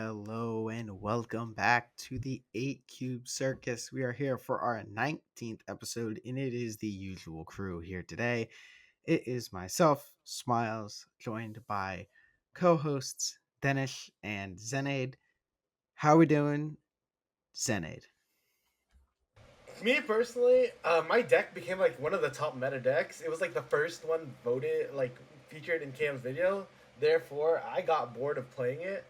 Hello and welcome back to the 8 Cube Circus. We are here for our 19th episode, and it is the usual crew here today. It is myself, Smlz, joined by co hosts Denish and Xenaid. How are we doing, Xenaid? Me personally, my deck became like one of the top meta decks. It was like the first one voted, like featured in Cam's video. Therefore, I got bored of playing it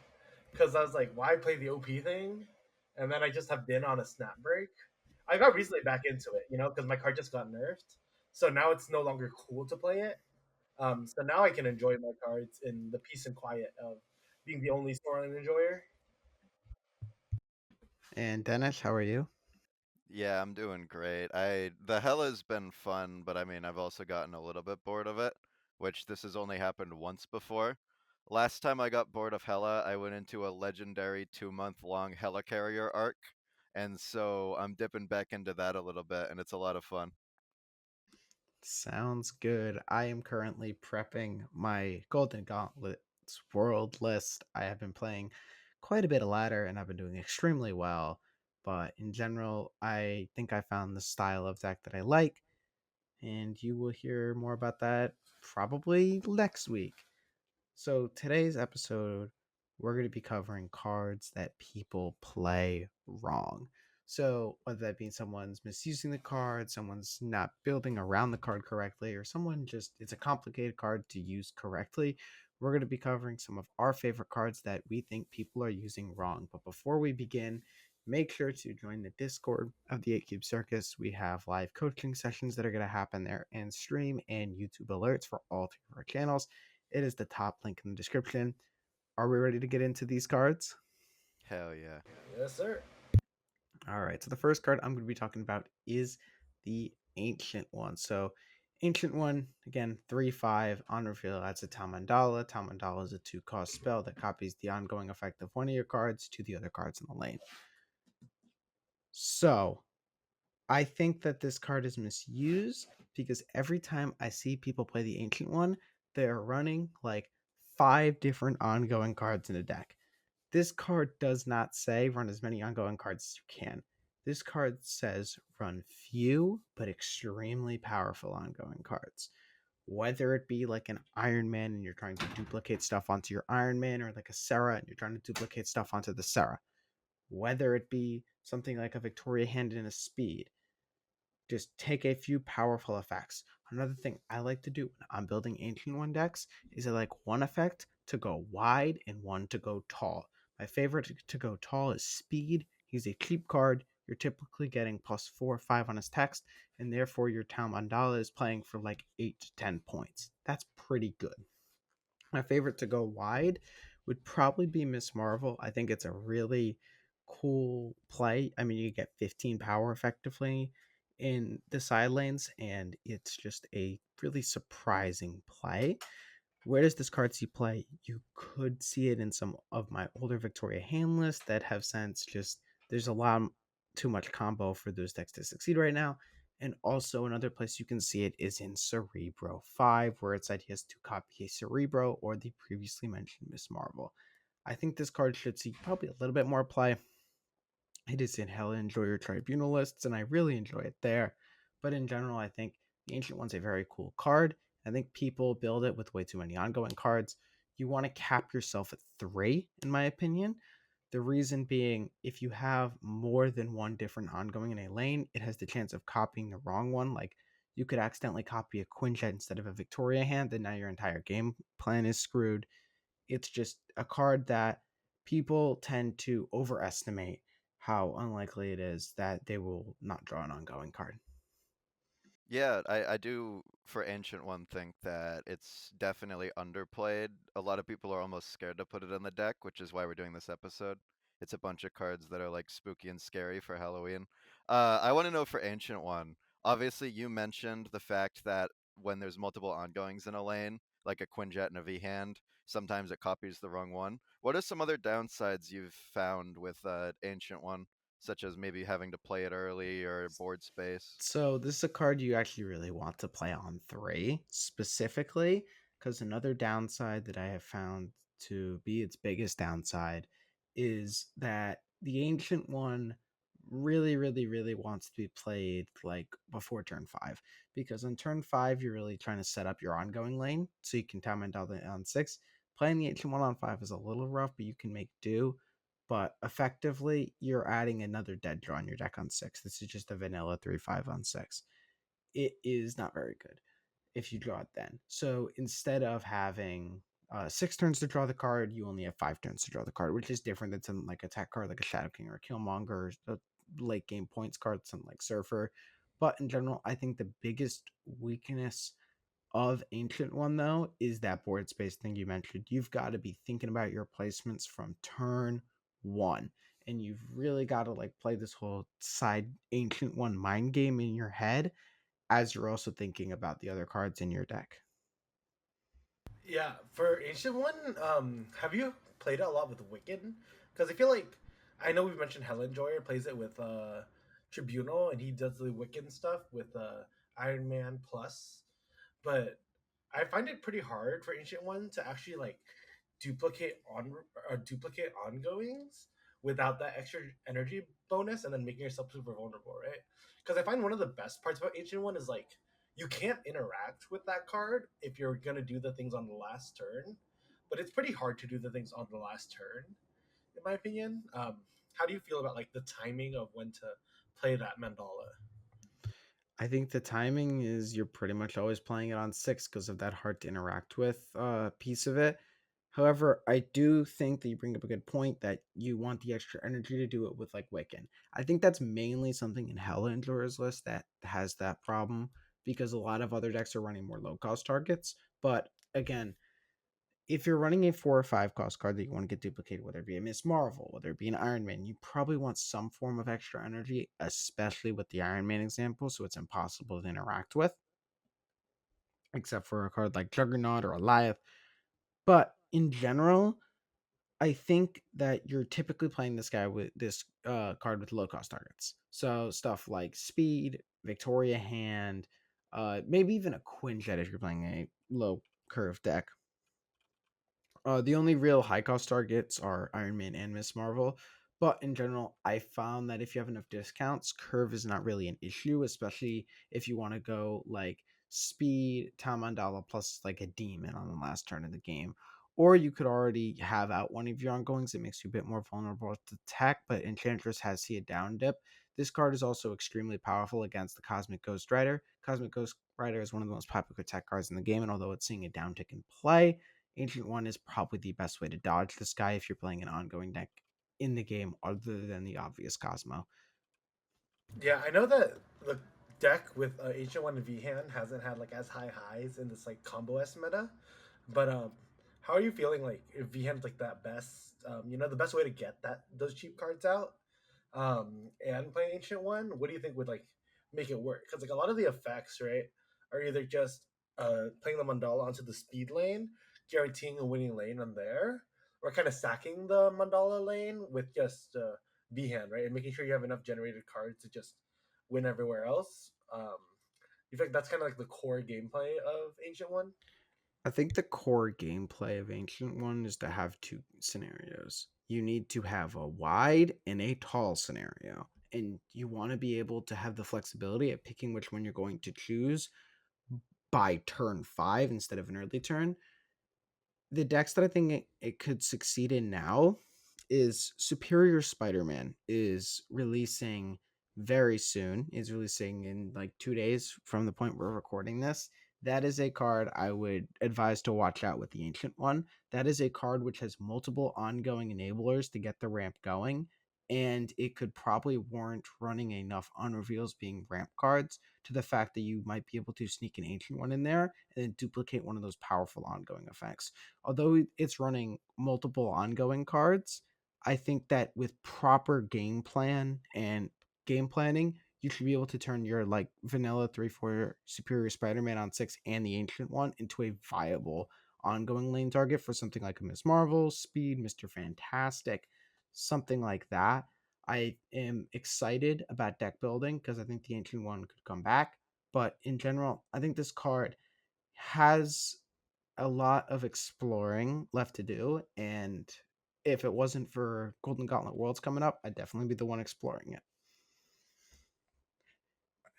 because I was like, why play the OP thing? And then I just have been on a snap break. I got recently back into it, because my card just got nerfed. So now it's no longer cool to play it. So now I can enjoy my cards in the peace and quiet of being the only storyline enjoyer. And Denish, how are you? Yeah, I'm doing great. The hell has been fun, but I mean, I've also gotten a little bit bored of it, which this has only happened once before. Last time I got bored of Hella, I went into a legendary 2-month long Hella Carrier arc, and so I'm dipping back into that a little bit, and it's a lot of fun. Sounds good. I am currently prepping my Golden Gauntlets world list. I have been playing quite a bit of ladder and I've been doing extremely well. But in general, I think I found the style of deck that I like, and you will hear more about that probably next week. So, today's episode, we're going to be covering cards that people play wrong. So, whether that be someone's misusing the card, someone's not building around the card correctly, or someone just, it's a complicated card to use correctly, we're going to be covering some of our favorite cards that we think people are using wrong. But before we begin, make sure to join the Discord of the 8 Cube Circus. We have live coaching sessions that are going to happen there, and stream and YouTube alerts for all three of our channels. It is the top link in the description. Are we ready to get into these cards? Hell yeah. Yes, sir. All right. So the first card I'm going to be talking about is the Ancient One. So Ancient One, again, 3/5 on reveal adds a Tal Mandala is a 2-cost spell that copies the ongoing effect of one of your cards to the other cards in the lane. So I think that this card is misused because every time I see people play the Ancient One, they're running like 5 different ongoing cards in a deck. This card does not say run as many ongoing cards as you can. This card says run few but extremely powerful ongoing cards. Whether it be like an Iron Man and you're trying to duplicate stuff onto your Iron Man, or like a Sarah and you're trying to duplicate stuff onto the Sarah. Whether it be something like a Victoria Hand and a Speed, just take a few powerful effects. Another thing I like to do when I'm building Ancient One decks is I like one effect to go wide and one to go tall. My favorite to go tall is Speed. He's a cheap card. You're typically getting +4 or 5 on his text, and therefore your Town Mandala is playing for like 8 to 10 points. That's pretty good. My favorite to go wide would probably be Miss Marvel. I think it's a really cool play. I mean, you get 15 power effectively in the side lanes, and it's just a really surprising play. Where does this card see play? You could see it in some of my older Victoria hand lists that have since just there's a lot too much combo for those decks to succeed right now. And also another place you can see it is in Cerebro 5, where it said he has to copy a Cerebro or the previously mentioned Miss Marvel. I think this card should see probably a little bit more play. It is in Hella Enjoyer Tribunal lists, and I really enjoy it there. But in general, I think the Ancient One's a very cool card. I think people build it with way too many ongoing cards. You want to cap yourself at 3, in my opinion. The reason being, if you have more than one different ongoing in a lane, it has the chance of copying the wrong one. Like, you could accidentally copy a Quinjet instead of a Victoria hand, and now your entire game plan is screwed. It's just a card that people tend to overestimate how unlikely it is that they will not draw an ongoing card. Yeah, I do for Ancient One think that it's definitely underplayed. A lot of people are almost scared to put it in the deck, which is why we're doing this episode. It's a bunch of cards that are like spooky and scary for Halloween. I want to know for Ancient One. Obviously, you mentioned the fact that when there's multiple ongoings in a lane, like a Quinjet and a V hand, sometimes it copies the wrong one. What are some other downsides you've found with Ancient One, such as maybe having to play it early or board space? So this is a card you actually really want to play on 3 specifically, because another downside that I have found to be its biggest downside is that the Ancient One really, really, really wants to be played like before turn 5. Because on turn 5, you're really trying to set up your ongoing lane so you can time it on 6. Playing the Ancient One on 5 is a little rough, but you can make do. But effectively, you're adding another dead draw on your deck on 6. This is just a vanilla 3/5 on 6. It is not very good if you draw it then. So instead of having 6 turns to draw the card, you only have 5 turns to draw the card, which is different than some like attack card like a Shadow King or a Killmonger, or a late game points card, something like Surfer. But in general, I think the biggest weakness of Ancient One though is that board space thing you mentioned. You've got to be thinking about your placements from turn 1. And you've really got to like play this whole side Ancient One mind game in your head as you're also thinking about the other cards in your deck. Yeah, for Ancient One, have you played it a lot with Wicked? Because I feel like I know we've mentioned Helen Joyer plays it with Tribunal, and he does the Wiccan stuff with Iron Man Plus. But I find it pretty hard for Ancient One to actually like duplicate ongoings without that extra energy bonus, and then making yourself super vulnerable, right? Because I find one of the best parts about Ancient One is like you can't interact with that card if you're gonna do the things on the last turn, but it's pretty hard to do the things on the last turn, in my opinion. How do you feel about like the timing of when to play that mandala? I think the timing is you're pretty much always playing it on 6 because of that hard to interact with piece of it. However, I do think that you bring up a good point that you want the extra energy to do it with like Wiccan. I think that's mainly something in Hell Endurer's list that has that problem because a lot of other decks are running more low cost targets. But again, if you're running a 4 or 5 cost card that you want to get duplicated, whether it be a Miss Marvel, whether it be an Iron Man, you probably want some form of extra energy, especially with the Iron Man example, so it's impossible to interact with, except for a card like Juggernaut or Alive. But in general, I think that you're typically playing this guy with this card with low cost targets. So stuff like Speed, Victoria Hand, maybe even a Quinjet if you're playing a low curve deck. The only real high cost targets are Iron Man and Miss Marvel. But in general, I found that if you have enough discounts, curve is not really an issue, especially if you want to go like speed, Tamandala plus like a demon on the last turn of the game. Or you could already have out one of your ongoings. It makes you a bit more vulnerable to attack, but Enchantress has see a down dip. This card is also extremely powerful against the Cosmic Ghost Rider. Cosmic Ghost Rider is one of the most popular attack cards in the game, and although it's seeing a downtick in play, Ancient One is probably the best way to dodge this guy if you're playing an ongoing deck in the game other than the obvious Cosmo. Yeah, I know that the deck with Ancient One and V Hand hasn't had like as high highs in this like combo S meta, but how are you feeling like if V Hand's like that best? The best way to get those cheap cards out, and playing Ancient One. What do you think would like make it work? Because like a lot of the effects, right, are either just playing the mandala onto the speed lane, guaranteeing a winning lane on there, or kind of stacking the mandala lane with just B hand, right, and making sure you have enough generated cards to just win everywhere else. You think that's kind of like the core gameplay of Ancient One? I think the core gameplay of Ancient One is to have two scenarios. You need to have a wide and a tall scenario. And you want to be able to have the flexibility at picking which one you're going to choose by turn 5 instead of an early turn. The decks that I think it could succeed in now is Superior Spider-Man is releasing very soon. Is releasing in like 2 days from the point we're recording this. That is a card I would advise to watch out with the Ancient One. That is a card which has multiple ongoing enablers to get the ramp going, and it could probably warrant running enough unreveals being ramp cards to the fact that you might be able to sneak an Ancient One in there and then duplicate one of those powerful ongoing effects. Although it's running multiple ongoing cards, I think that with proper game plan and game planning, you should be able to turn your like vanilla 3/4 Superior Spider-Man on 6 and the Ancient One into a viable ongoing lane target for something like a Miss Marvel, Speed, Mr. Fantastic, something like that. I am excited about deck building because I think the Ancient One could come back. But in general, I think this card has a lot of exploring left to do, and if it wasn't for Golden Gauntlet Worlds coming up, I'd definitely be the one exploring it.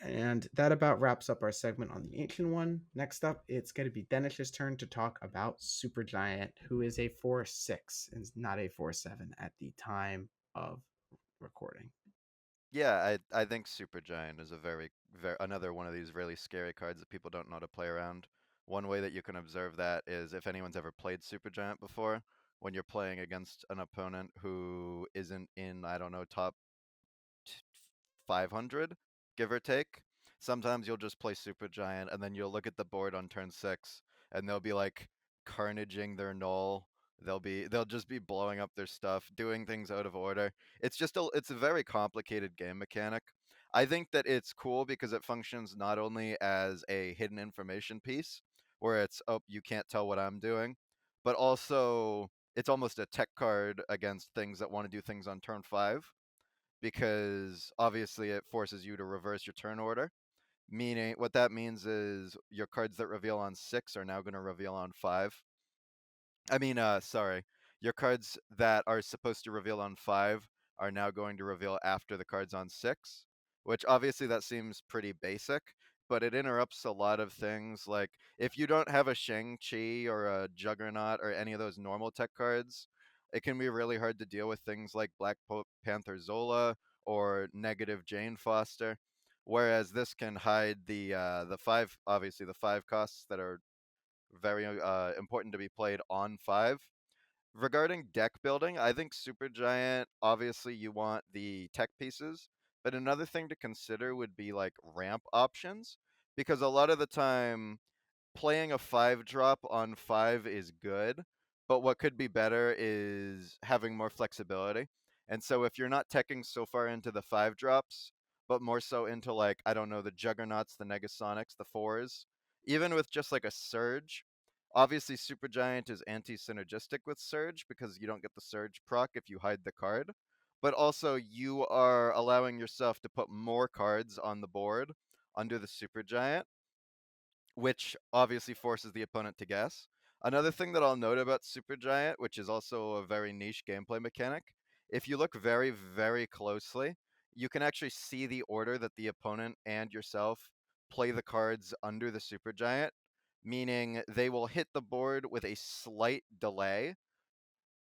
And that about wraps up our segment on the Ancient One. Next up, it's going to be Denish's turn to talk about Supergiant, who is a 4-6 and not a 4-7 at the time of recording. Yeah, I think Supergiant is a very another one of these really scary cards that people don't know how to play around. One way that you can observe that is if anyone's ever played Supergiant before, when you're playing against an opponent who isn't in, I don't know, top 500, give or take. Sometimes you'll just play Supergiant and then you'll look at the board on turn 6 and they'll be like carnaging their null. They'll just be blowing up their stuff, doing things out of order. It's a very complicated game mechanic. I think that it's cool because it functions not only as a hidden information piece where it's, oh, you can't tell what I'm doing, but also it's almost a tech card against things that want to do things on turn 5, because obviously it forces you to reverse your turn order. Meaning, what that means is your cards that reveal on 6 are now going to reveal on 5. Sorry. Your cards that are supposed to reveal on 5 are now going to reveal after the cards on 6, which obviously that seems pretty basic, but it interrupts a lot of things. Like, if you don't have a Shang-Chi or a Juggernaut or any of those normal tech cards, it can be really hard to deal with things like Panther Zola or negative Jane Foster. Whereas this can hide the 5, obviously the 5 costs that are very important to be played on 5. Regarding deck building, I think Supergiant, obviously you want the tech pieces, but another thing to consider would be like ramp options, because a lot of the time playing a 5 drop on 5 is good, but what could be better is having more flexibility. And so if you're not teching so far into the 5 drops, but more so into, like, I don't know, the Juggernauts, the Negasonics, the 4s, even with just like a Surge, obviously Supergiant is anti-synergistic with Surge because you don't get the Surge proc if you hide the card, but also you are allowing yourself to put more cards on the board under the Supergiant, which obviously forces the opponent to guess. Another thing that I'll note about Supergiant, which is also a very niche gameplay mechanic, if you look very, very closely, you can actually see the order that the opponent and yourself play the cards under the Supergiant, meaning they will hit the board with a slight delay.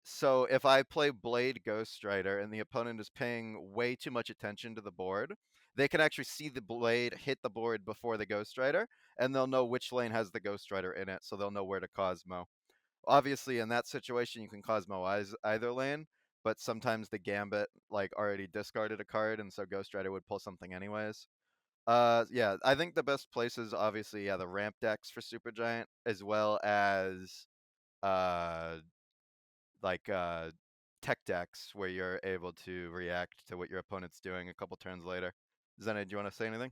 So if I play Blade Ghost Rider and the opponent is paying way too much attention to the board, they can actually see the blade hit the board before the Ghost Rider, and they'll know which lane has the Ghost Rider in it, so they'll know where to Cosmo. Obviously, in that situation, you can Cosmo either lane, but sometimes the Gambit like already discarded a card, and so Ghost Rider would pull something anyways. Yeah, I think the best places, obviously, yeah, the ramp decks for Supergiant, as well as uh like tech decks where you're able to react to what your opponent's doing a couple turns later. Xenaid, do you want to say anything?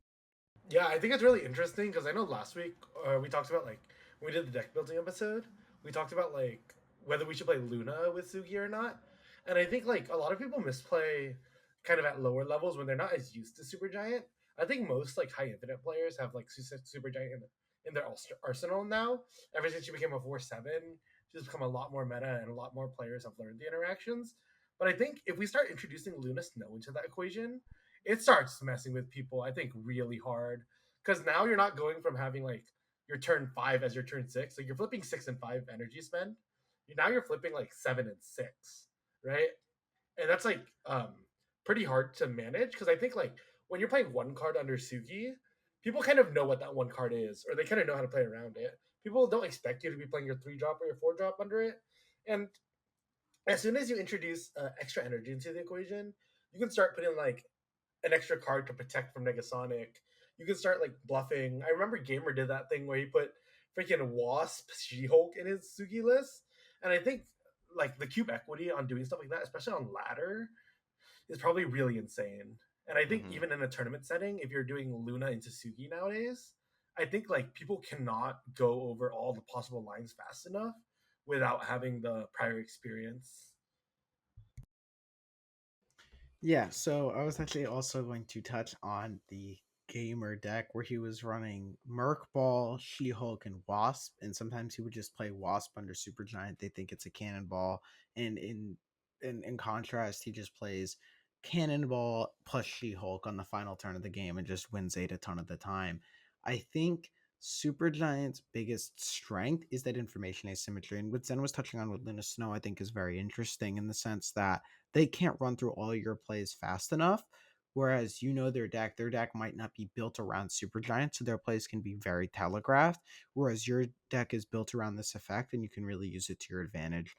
Yeah, I think it's really interesting because I know last week we talked about like when we did the deck building episode, we talked about like whether we should play Luna with Sugi or not, and I think like a lot of people misplay kind of at lower levels when they're not as used to Supergiant. I think most like high infinite players have like Supergiant in their arsenal now. Ever since she became a 4-7, she's become a lot more meta, and a lot more players have learned the interactions. But I think if we start introducing Luna Snow into that equation, it starts messing with people, I think, really hard. Because now you're not going from having like your turn 5 as your turn 6. Like you're flipping 6 and 5 energy spend. Now you're flipping like 7 and 6, right? And that's like pretty hard to manage because I think like when you're playing one card under Sugi, people kind of know what that one card is, or they kind of know how to play around it. People don't expect you to be playing your 3 drop or your 4 drop under it. And as soon as you introduce extra energy into the equation, you can start putting like an extra card to protect from Negasonic. You can start like bluffing. I remember Gamer did that thing where he put freaking Wasp She-Hulk in his Sugi list, and I think like the cube equity on doing stuff like that, especially on ladder, is probably really insane. And I think Mm-hmm. even in a tournament setting, if you're doing Luna into Sugi nowadays, I think like people cannot go over all the possible lines fast enough without having the prior experience. Yeah, so I was actually also going to touch on the gamer deck where he was running Merc Ball, She Hulk, and Wasp, and sometimes he would just play Wasp under Supergiant. They think it's a cannonball, and in in contrast, he just plays Cannonball plus She Hulk on the final turn of the game and just wins 8 a ton of the time. I think Supergiant's biggest strength is that information asymmetry. And what Zen was touching on with Luna Snow, I think, is very interesting in the sense that they can't run through all your plays fast enough. Whereas their deck might not be built around Supergiant, so their plays can be very telegraphed. Whereas your deck is built around this effect, and you can really use it to your advantage.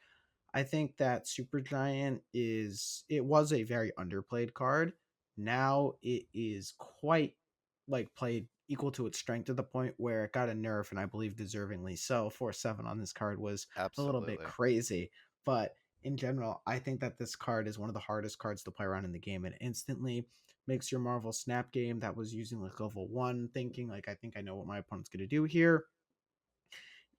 I think that Supergiant it was a very underplayed card. Now it is quite like played equal to its strength to the point where it got a nerf, and I believe deservingly so. 4/7 on this card was a little bit Absolutely. crazy, but in general, I think that this card is one of the hardest cards to play around in the game. It instantly makes your Marvel Snap game that was using like level one thinking like I think I know what my opponent's gonna do here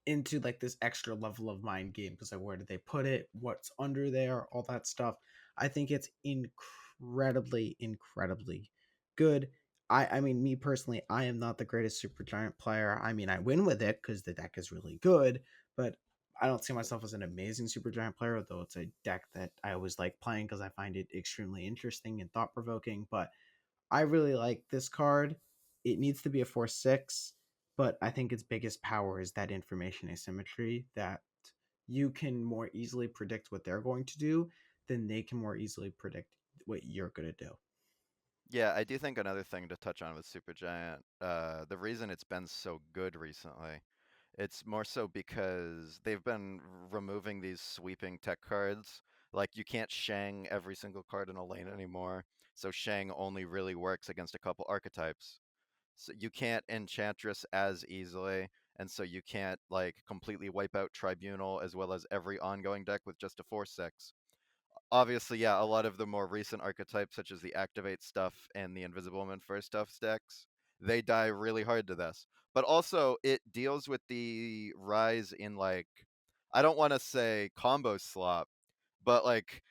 into like this extra level of mind game because like where did they put it, what's under there, all that stuff. I think it's incredibly good. I mean, me personally, I am not the greatest Supergiant player. I mean, I win with it because the deck is really good, but I don't see myself as an amazing Supergiant player, though it's a deck that I always like playing because I find it extremely interesting and thought provoking. But I really like this card. It needs to be a 4/6, but I think its biggest power is that information asymmetry that you can more easily predict what they're going to do than they can more easily predict what you're going to do. Yeah, I do think another thing to touch on with Supergiant, the reason it's been so good recently, it's more so because they've been removing these sweeping tech cards. Like you can't Shang every single card in a lane anymore. So Shang only really works against a couple archetypes. So you can't Enchantress as easily, and so you can't like completely wipe out Tribunal as well as every ongoing deck with just a 4/6. Obviously, yeah, a lot of the more recent archetypes, such as the Activate stuff and the Invisible Woman first stuff decks, they die really hard to this. But also, it deals with the rise in like, I don't want to say combo slop, but like,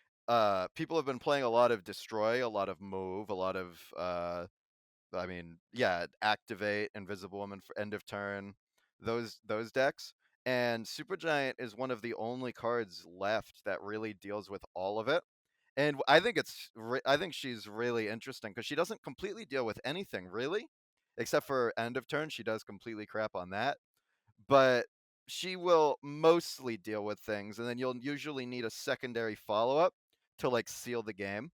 people have been playing a lot of Destroy, a lot of Move, a lot of I mean, yeah, Activate, Invisible Woman for end of turn, those decks. And Supergiant is one of the only cards left that really deals with all of it. And I think she's really interesting because she doesn't completely deal with anything really, except for end of turn. She does completely crap on that, but she will mostly deal with things, and then you'll usually need a secondary follow up to like seal the game.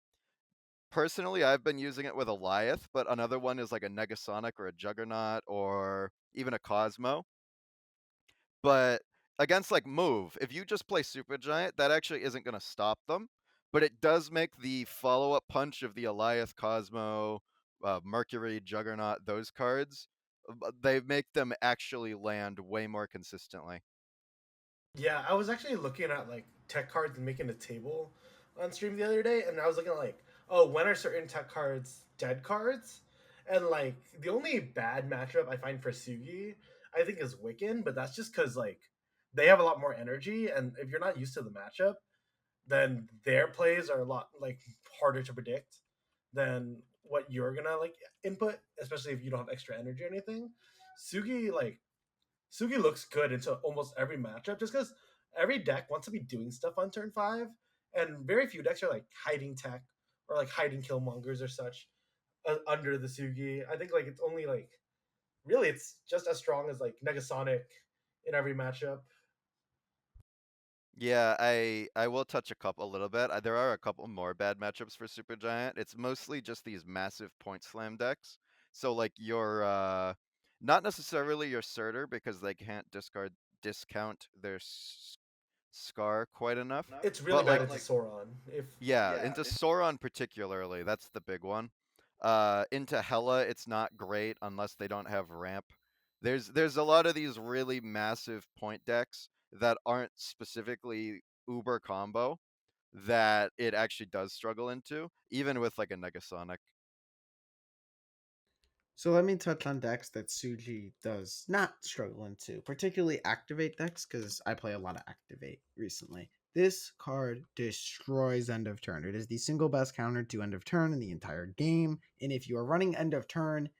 Personally, I've been using it with Eliath, but another one is like a Negasonic or a Juggernaut or even a Cosmo. But against like Move, if you just play Supergiant, that actually isn't going to stop them. But it does make the follow-up punch of the Eliath, Cosmo, Mercury, Juggernaut, those cards, they make them actually land way more consistently. Yeah, I was actually looking at like tech cards and making a table on stream the other day, and I was looking at like, oh, when are certain tech cards dead cards? And like the only bad matchup I find for Sugi, I think, is Wiccan, but that's just because like they have a lot more energy, and if you're not used to the matchup, then their plays are a lot like harder to predict than what you're gonna like input, especially if you don't have extra energy or anything. Sugi like Sugi looks good into almost every matchup just because every deck wants to be doing stuff on turn five, and very few decks are like hiding tech or like hiding killmongers or such under the Sugi. I think like it's only like really it's just as strong as like Negasonic in every matchup. Yeah, I will touch a little bit. There are a couple more bad matchups for Supergiant. It's mostly just these massive point slam decks. So like your not necessarily your Surtur because they can't discount their Scar quite enough. It's really But bad like into Sauron. If yeah, into Sauron particularly, that's the big one. Into Hela, it's not great unless they don't have ramp. There's a lot of these really massive point decks that aren't specifically uber combo that it actually does struggle into, even with like a Negasonic. So let me touch on decks that Suji does not struggle into, particularly activate decks, because I play a lot of activate recently. This card destroys end of turn. It is the single best counter to end of turn in the entire game. And if you are running end of turn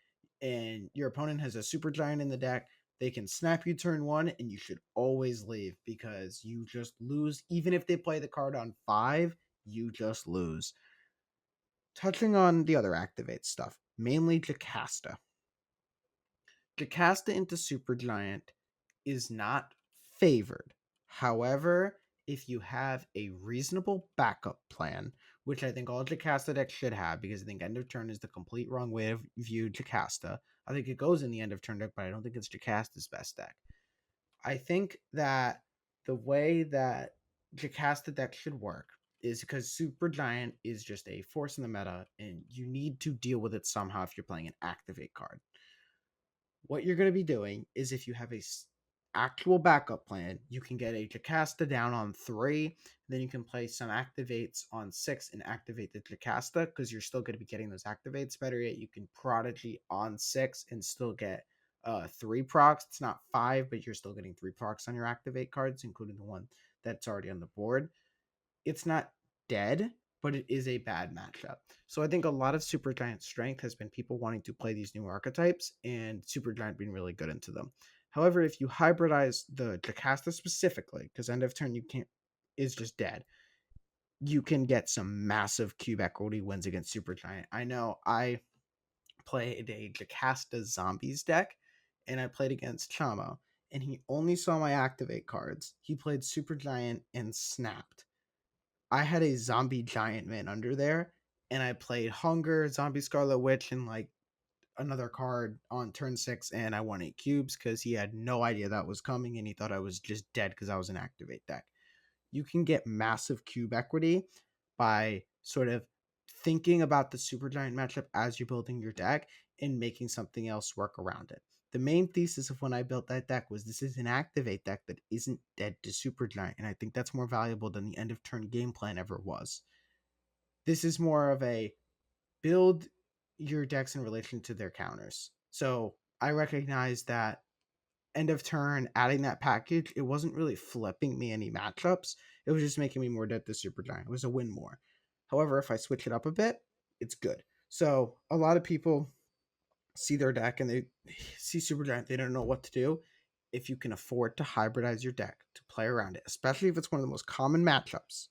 and your opponent has a super giant in the deck, they can snap you turn one and you should always leave because you just lose. Even if they play the card on five, you just lose. Touching on the other activate stuff, mainly Jocasta. Jocasta into Supergiant is not favored. However, if you have a reasonable backup plan, which I think all Jocasta decks should have, because I think end of turn is the complete wrong way to view Jocasta. I think it goes in the end of turn deck, but I don't think it's Jocasta's best deck. I think that the way that Jocasta deck should work is because Supergiant is just a force in the meta, and you need to deal with it somehow if you're playing an activate card. What you're going to be doing is if you have a actual backup plan, you can get a Jocasta down on 3, then you can play some activates on 6 and activate the Jocasta because you're still going to be getting those activates. Better yet, you can Prodigy on 6 and still get 3 procs. It's not 5, but you're still getting 3 procs on your activate cards, including the one that's already on the board. It's not dead, but it is a bad matchup. So I think a lot of Supergiant strength has been people wanting to play these new archetypes and Supergiant being really good into them. However, if you hybridize the Jocasta specifically, because end of turn you can't is just dead, you can get some massive cube equity wins against Supergiant. I know I played a Jocasta Zombies deck and I played against Chamo, and he only saw my activate cards. He played Supergiant and snapped. I had a zombie giant man under there, and I played Hunger, Zombie Scarlet Witch, and like another card on turn 6, and I won 8 cubes because he had no idea that was coming, and he thought I was just dead because I was an activate deck. You can get massive cube equity by sort of thinking about the Supergiant matchup as you're building your deck and making something else work around it. The main thesis of when I built that deck was this is an activate deck that isn't dead to Supergiant, and I think that's more valuable than the end of turn game plan ever was. This is more of a build your decks in relation to their counters. So I recognize that end of turn, adding that package, it wasn't really flipping me any matchups. It was just making me more dead to Supergiant. It was a win more. However, if I switch it up a bit, it's good. So a lot of people see their deck and they see Supergiant, they don't know what to do. If you can afford to hybridize your deck to play around it, especially if it's one of the most common matchups,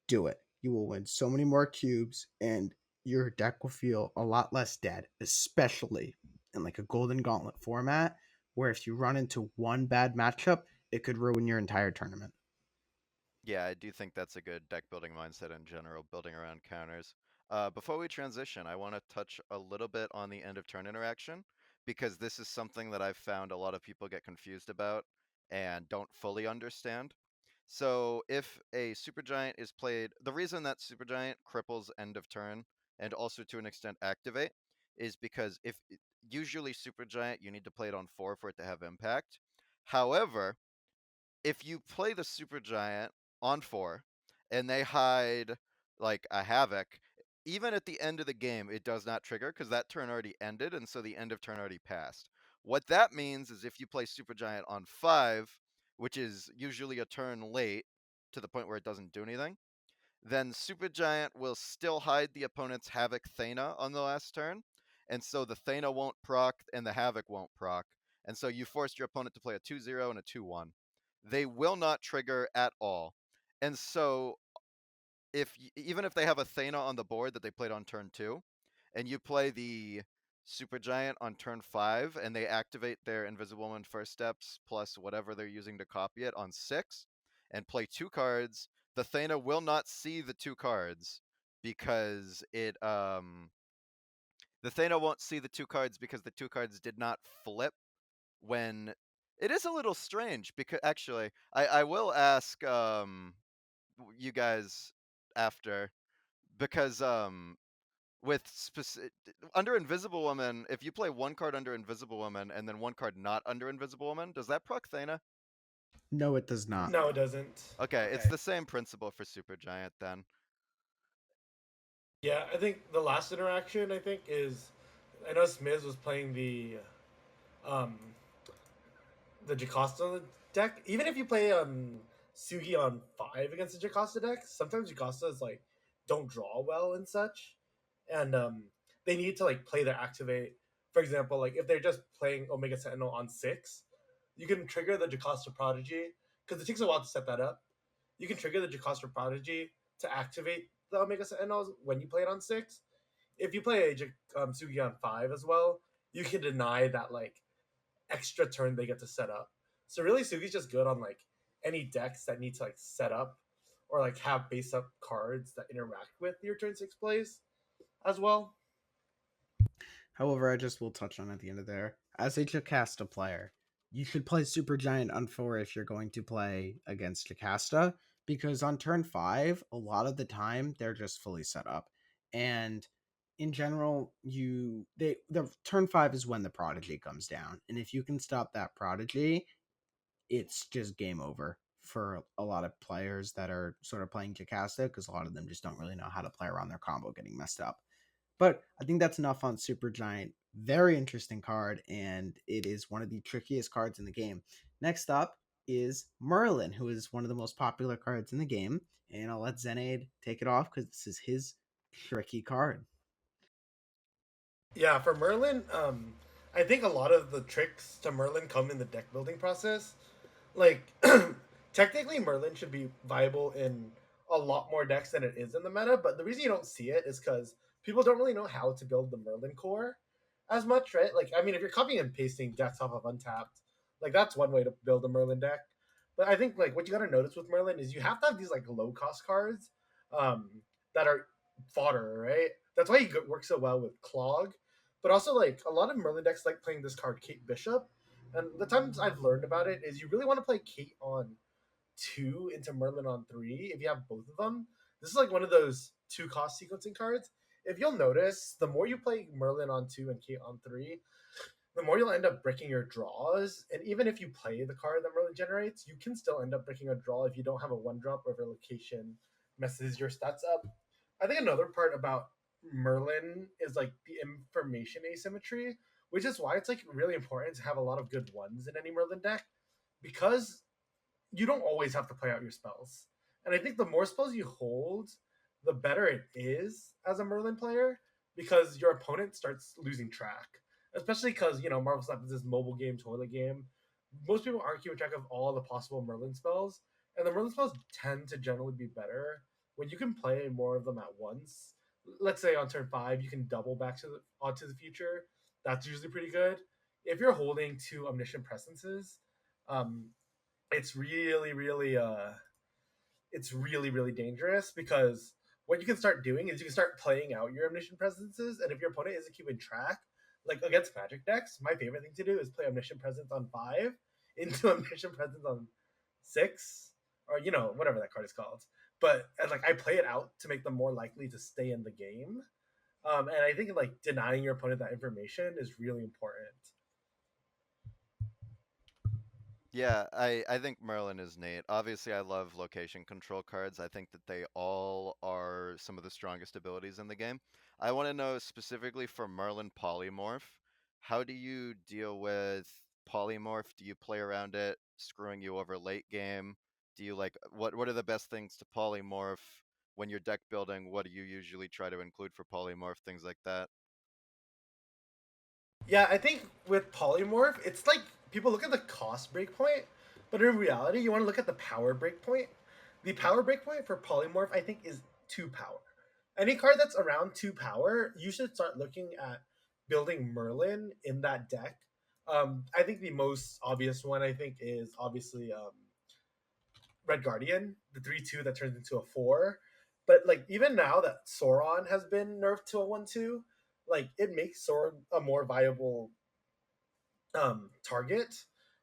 do it. You will win so many more cubes and your deck will feel a lot less dead, especially in like a golden gauntlet format where if you run into one bad matchup, it could ruin your entire tournament. Yeah, I do think that's a good deck building mindset in general, building around counters. Before we transition, I want to touch a little bit on the end of turn interaction because this is something that I've found a lot of people get confused about and don't fully understand. So if a Supergiant is played, the reason that Supergiant cripples end of turn and also to an extent activate is because if usually Supergiant you need to play it on 4 for it to have impact. However, if you play the Supergiant on 4 and they hide like a Havoc, even at the end of the game, it does not trigger because that turn already ended, and so the end of turn already passed. What that means is if you play Supergiant on 5, which is usually a turn late to the point where it doesn't do anything, then Supergiant will still hide the opponent's Havoc Thana on the last turn, and so the Thana won't proc and the Havoc won't proc, and so you forced your opponent to play a 2-0 and a 2-1. They will not trigger at all. And so even if they have a Thana on the board that they played on turn 2, and you play the Supergiant on turn 5 and they activate their Invisible Woman first steps plus whatever they're using to copy it on 6 and play 2 cards, the Thana will not see the 2 cards because the Thana won't see the 2 cards because the 2 cards did not flip when it is a little strange because actually I will ask you guys after because with under Invisible Woman, if you play 1 card under Invisible Woman and then 1 card not under Invisible Woman, does that proc Thana? No, it does not. No, it doesn't. Okay, it's Okay. the same principle for Supergiant then. Yeah, I think the last interaction is I know Smlz was playing um the Jocasta deck. Even if you play Sugi on 5 against the Jocasta deck, sometimes Jocasta is like don't draw well and such. And they need to like play their activate. For example, like if they're just playing Omega Sentinel on 6, you can trigger the Jocasta Prodigy because it takes a while to set that up. You can trigger the Jocasta Prodigy to activate the Omega Sentinels when you play it on 6. If you play Sugi on 5 as well, you can deny that like extra turn they get to set up. So really, Sugi's just good on like any decks that need to like set up or like have base up cards that interact with your turn 6 plays as well. However, I just will touch on at the end of there. As a Jocasta player, you should play Super Giant on 4 if you're going to play against Jocasta, because on turn 5, a lot of the time they're just fully set up. And in general, the turn 5 is when the Prodigy comes down. And if you can stop that Prodigy, it's just game over for a lot of players that are sort of playing Jocasta, because a lot of them just don't really know how to play around their combo getting messed up. But I think that's enough on Super Giant. Very interesting card, and it is one of the trickiest cards in the game. Next up is Merlin, who is one of the most popular cards in the game. And I'll let Xenaid take it off because this is his tricky card. Yeah, for Merlin, I think a lot of the tricks to Merlin come in the deck building process. Like, technically, Merlin should be viable in a lot more decks than it is in the meta, but the reason you don't see it is because people don't really know how to build the Merlin core as much, right? Like, I mean, if you're copying and pasting decks off of Untapped, like, that's one way to build a Merlin deck. But I think, like, what you gotta notice with Merlin is you have to have these, like, low cost cards um, that are fodder, right? That's why he works so well with Clog. But also, like, a lot of Merlin decks like playing this card, Kate Bishop. And the times I've learned about it is you really want to play Kate on 2 into Merlin on 3 if you have both of them. This is like one of those 2 cost sequencing cards. If you'll notice, the more you play Merlin on 2 and Kate on 3, the more you'll end up breaking your draws. And even if you play the card that Merlin generates, you can still end up breaking a draw if you don't have a 1-drop or location messes your stats up. I think another part about Merlin is like the information asymmetry, which is why it's like really important to have a lot of good ones in any Merlin deck, because you don't always have to play out your spells. And I think the more spells you hold, the better it is as a Merlin player, because your opponent starts losing track. Especially because, Marvel Snap is this mobile game, toilet game. Most people aren't keeping track of all the possible Merlin spells. And the Merlin spells tend to generally be better when you can play more of them at once. Let's say on turn 5, you can double back to onto the future. That's usually pretty good. If you're holding 2 Omniscient Presences, um, it's really dangerous, because what you can start doing is you can start playing out your Omniscient Presences, and if your opponent isn't keeping track, like against Magic decks, my favorite thing to do is play Omniscient Presence on 5 into Omniscient Presence on 6, or whatever that card is called. But and like I play it out to make them more likely to stay in the game. And I think like denying your opponent that information is really important. Yeah, I think Merlin is neat. Obviously, I love location control cards. I think that they all are some of the strongest abilities in the game. I want to know specifically for Merlin Polymorph, how do you deal with Polymorph? Do you play around it, screwing you over late game? Do you like what are the best things to Polymorph when you're deck building? What do you usually try to include for Polymorph, things like that? Yeah, I think with polymorph, it's like people look at the cost breakpoint, but in reality, you want to look at the power breakpoint. The power breakpoint for polymorph, I think, is 2 power. Any card that's around 2 power, you should start looking at building Merlin in that deck. I think the most obvious one, I think, is obviously Red Guardian, the 3/2 that turns into a 4. But like even now that Sauron has been nerfed to a 1/2, like it makes Sauron a more viable target.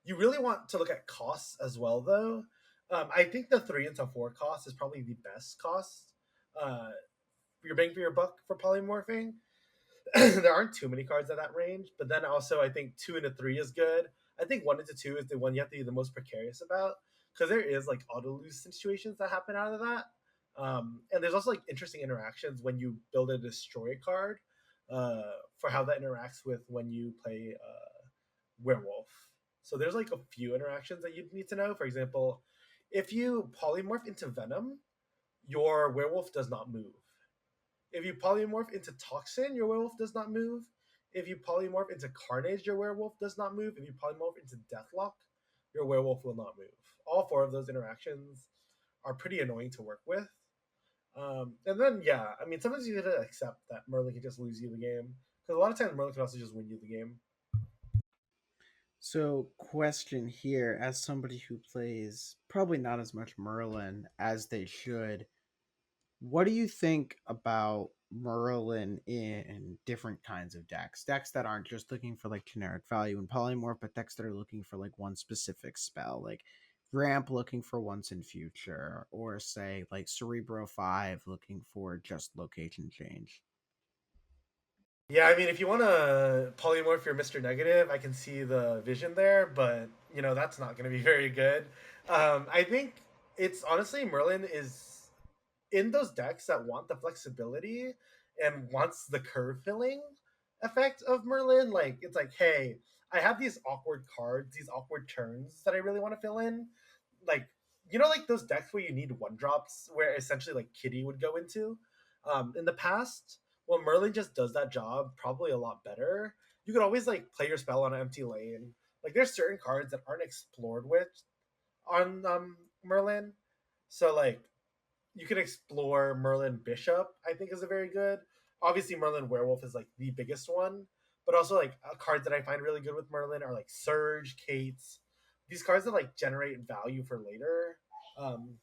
You really want to look at costs as well, though. I think the 3 into 4 cost is probably the best cost. For your bang for your buck for polymorphing. There aren't too many cards at that range, but then also I think 2 into 3 is good. I think 1 into 2 is the one you have to be the most precarious about, because there is like auto lose situations that happen out of that. And there's also like interesting interactions when you build a destroy card, for how that interacts with when you play werewolf. So there's like a few interactions that you need to know. For example, if you polymorph into venom, your werewolf does not move. If you polymorph into toxin, your werewolf does not move. If you polymorph into carnage, your werewolf does not move. If you polymorph into deathlock, your werewolf will not move. All 4 of those interactions are pretty annoying to work with. And then yeah, I mean sometimes you gotta accept that Merlin can just lose you the game because a lot of times Merlin can also just win you the game. So, question here, as somebody who plays probably not as much Merlin as they should, what do you think about Merlin in different kinds of decks? Decks that aren't just looking for like generic value and polymorph, but decks that are looking for like one specific spell, like Ramp looking for once in future, or say like Cerebro 5 looking for just location change. Yeah, I mean, if you want to polymorph your Mr. Negative, I can see the vision there, but that's not going to be very good. I think it's honestly Merlin is in those decks that want the flexibility and wants the curve filling effect of Merlin. Like it's like, hey, I have these awkward cards, these awkward turns that I really want to fill in. Like like those decks where you need one drops, where essentially like Kitty would go into. In the past, well, Merlin just does that job probably a lot better. You could always like play your spell on an empty lane. Like there's certain cards that aren't explored with on Merlin. So like you can explore Merlin Bishop, I think is a very good. Obviously Merlin Werewolf is like the biggest one, but also like cards that I find really good with Merlin are like Surge, Kates. These cards that like generate value for later. Um,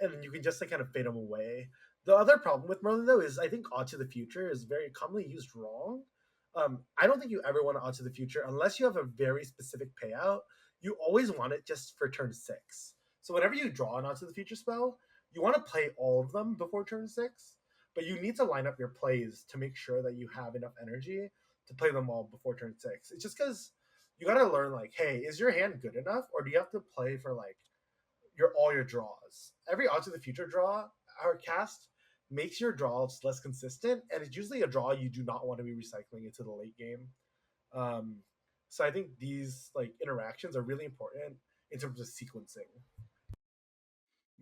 and then you can just like kind of fade them away. The other problem with Merlin though is I think Odd to the Future is very commonly used wrong. I don't think you ever want to Odd to the Future unless you have a very specific payout. You always want it just for turn 6. So whenever you draw an Odd to the Future spell, you want to play all of them before turn 6, but you need to line up your plays to make sure that you have enough energy to play them all before turn 6. It's just because you got to learn like, hey, is your hand good enough, or do you have to play for like your draws. Every Odds of the Future draw or cast makes your draws less consistent, and it's usually a draw you do not want to be recycling into the late game. Um, so I think these like interactions are really important in terms of sequencing.